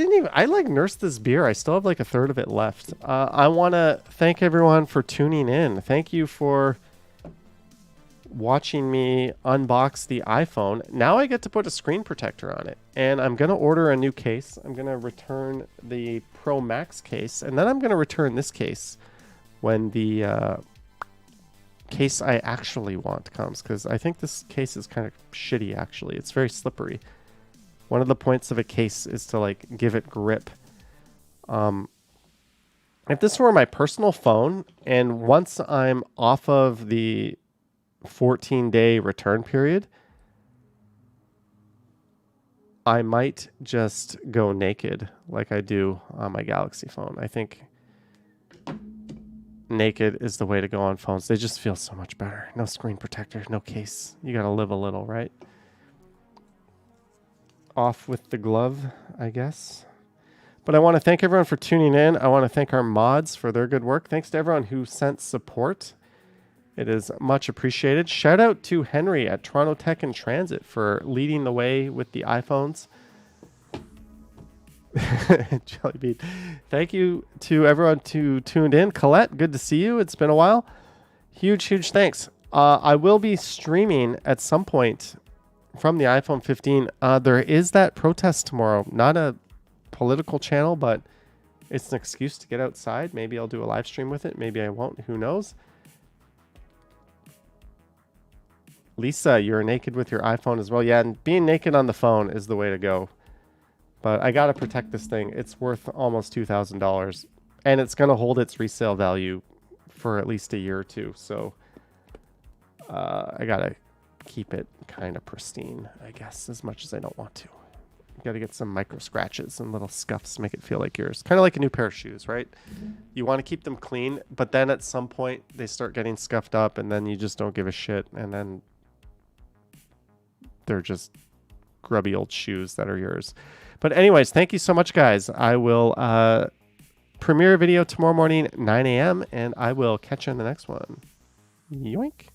like nursed this beer. I still have like a third of it left. I want to thank everyone for tuning in. Thank you for watching me unbox the iPhone. Now I get to put a screen protector on it. And I'm going to order a new case. I'm going to return the Pro Max case. And then I'm going to return this case when the case I actually want comes, because I think this case is kind of shitty. Actually, it's very slippery. One of the points of a case is to like give it grip, and If this were my personal phone, and once I'm off of the 14-day return period, I might just go naked like I do on my Galaxy phone. I think naked is the way to go on phones. They just feel so much better. No screen protector, no case. You got to live a little, right? Off with the glove, I guess. But I want to thank everyone for tuning in. I want to thank our mods for their good work. Thanks to everyone who sent support. It is much appreciated. Shout out to Henry at Toronto Tech and Transit for leading the way with the iPhones. Jellybean. Thank you to everyone who tuned in. Colette, good to see you. It's been a while. Huge thanks. I will be streaming at some point from the iPhone 15. There is that protest tomorrow. Not a political channel, but it's an excuse to get outside. Maybe I'll do a live stream with it. Maybe I won't. Who knows? Lisa, you're naked with your iPhone as well. Yeah, and being naked on the phone is the way to go. But I got to protect this thing. It's worth almost $2,000. And it's going to hold its resale value for at least a year or two. So I got to keep it kind of pristine, I guess, as much as I don't want to. You got to get some micro scratches and little scuffs, make it feel like yours. Kind of like a new pair of shoes, right? You want to keep them clean, but then at some point they start getting scuffed up and then you just don't give a shit. And then they're just grubby old shoes that are yours. But anyways, thank you so much, guys. I will premiere a video tomorrow morning, 9 a.m., and I will catch you on the next one. Yoink.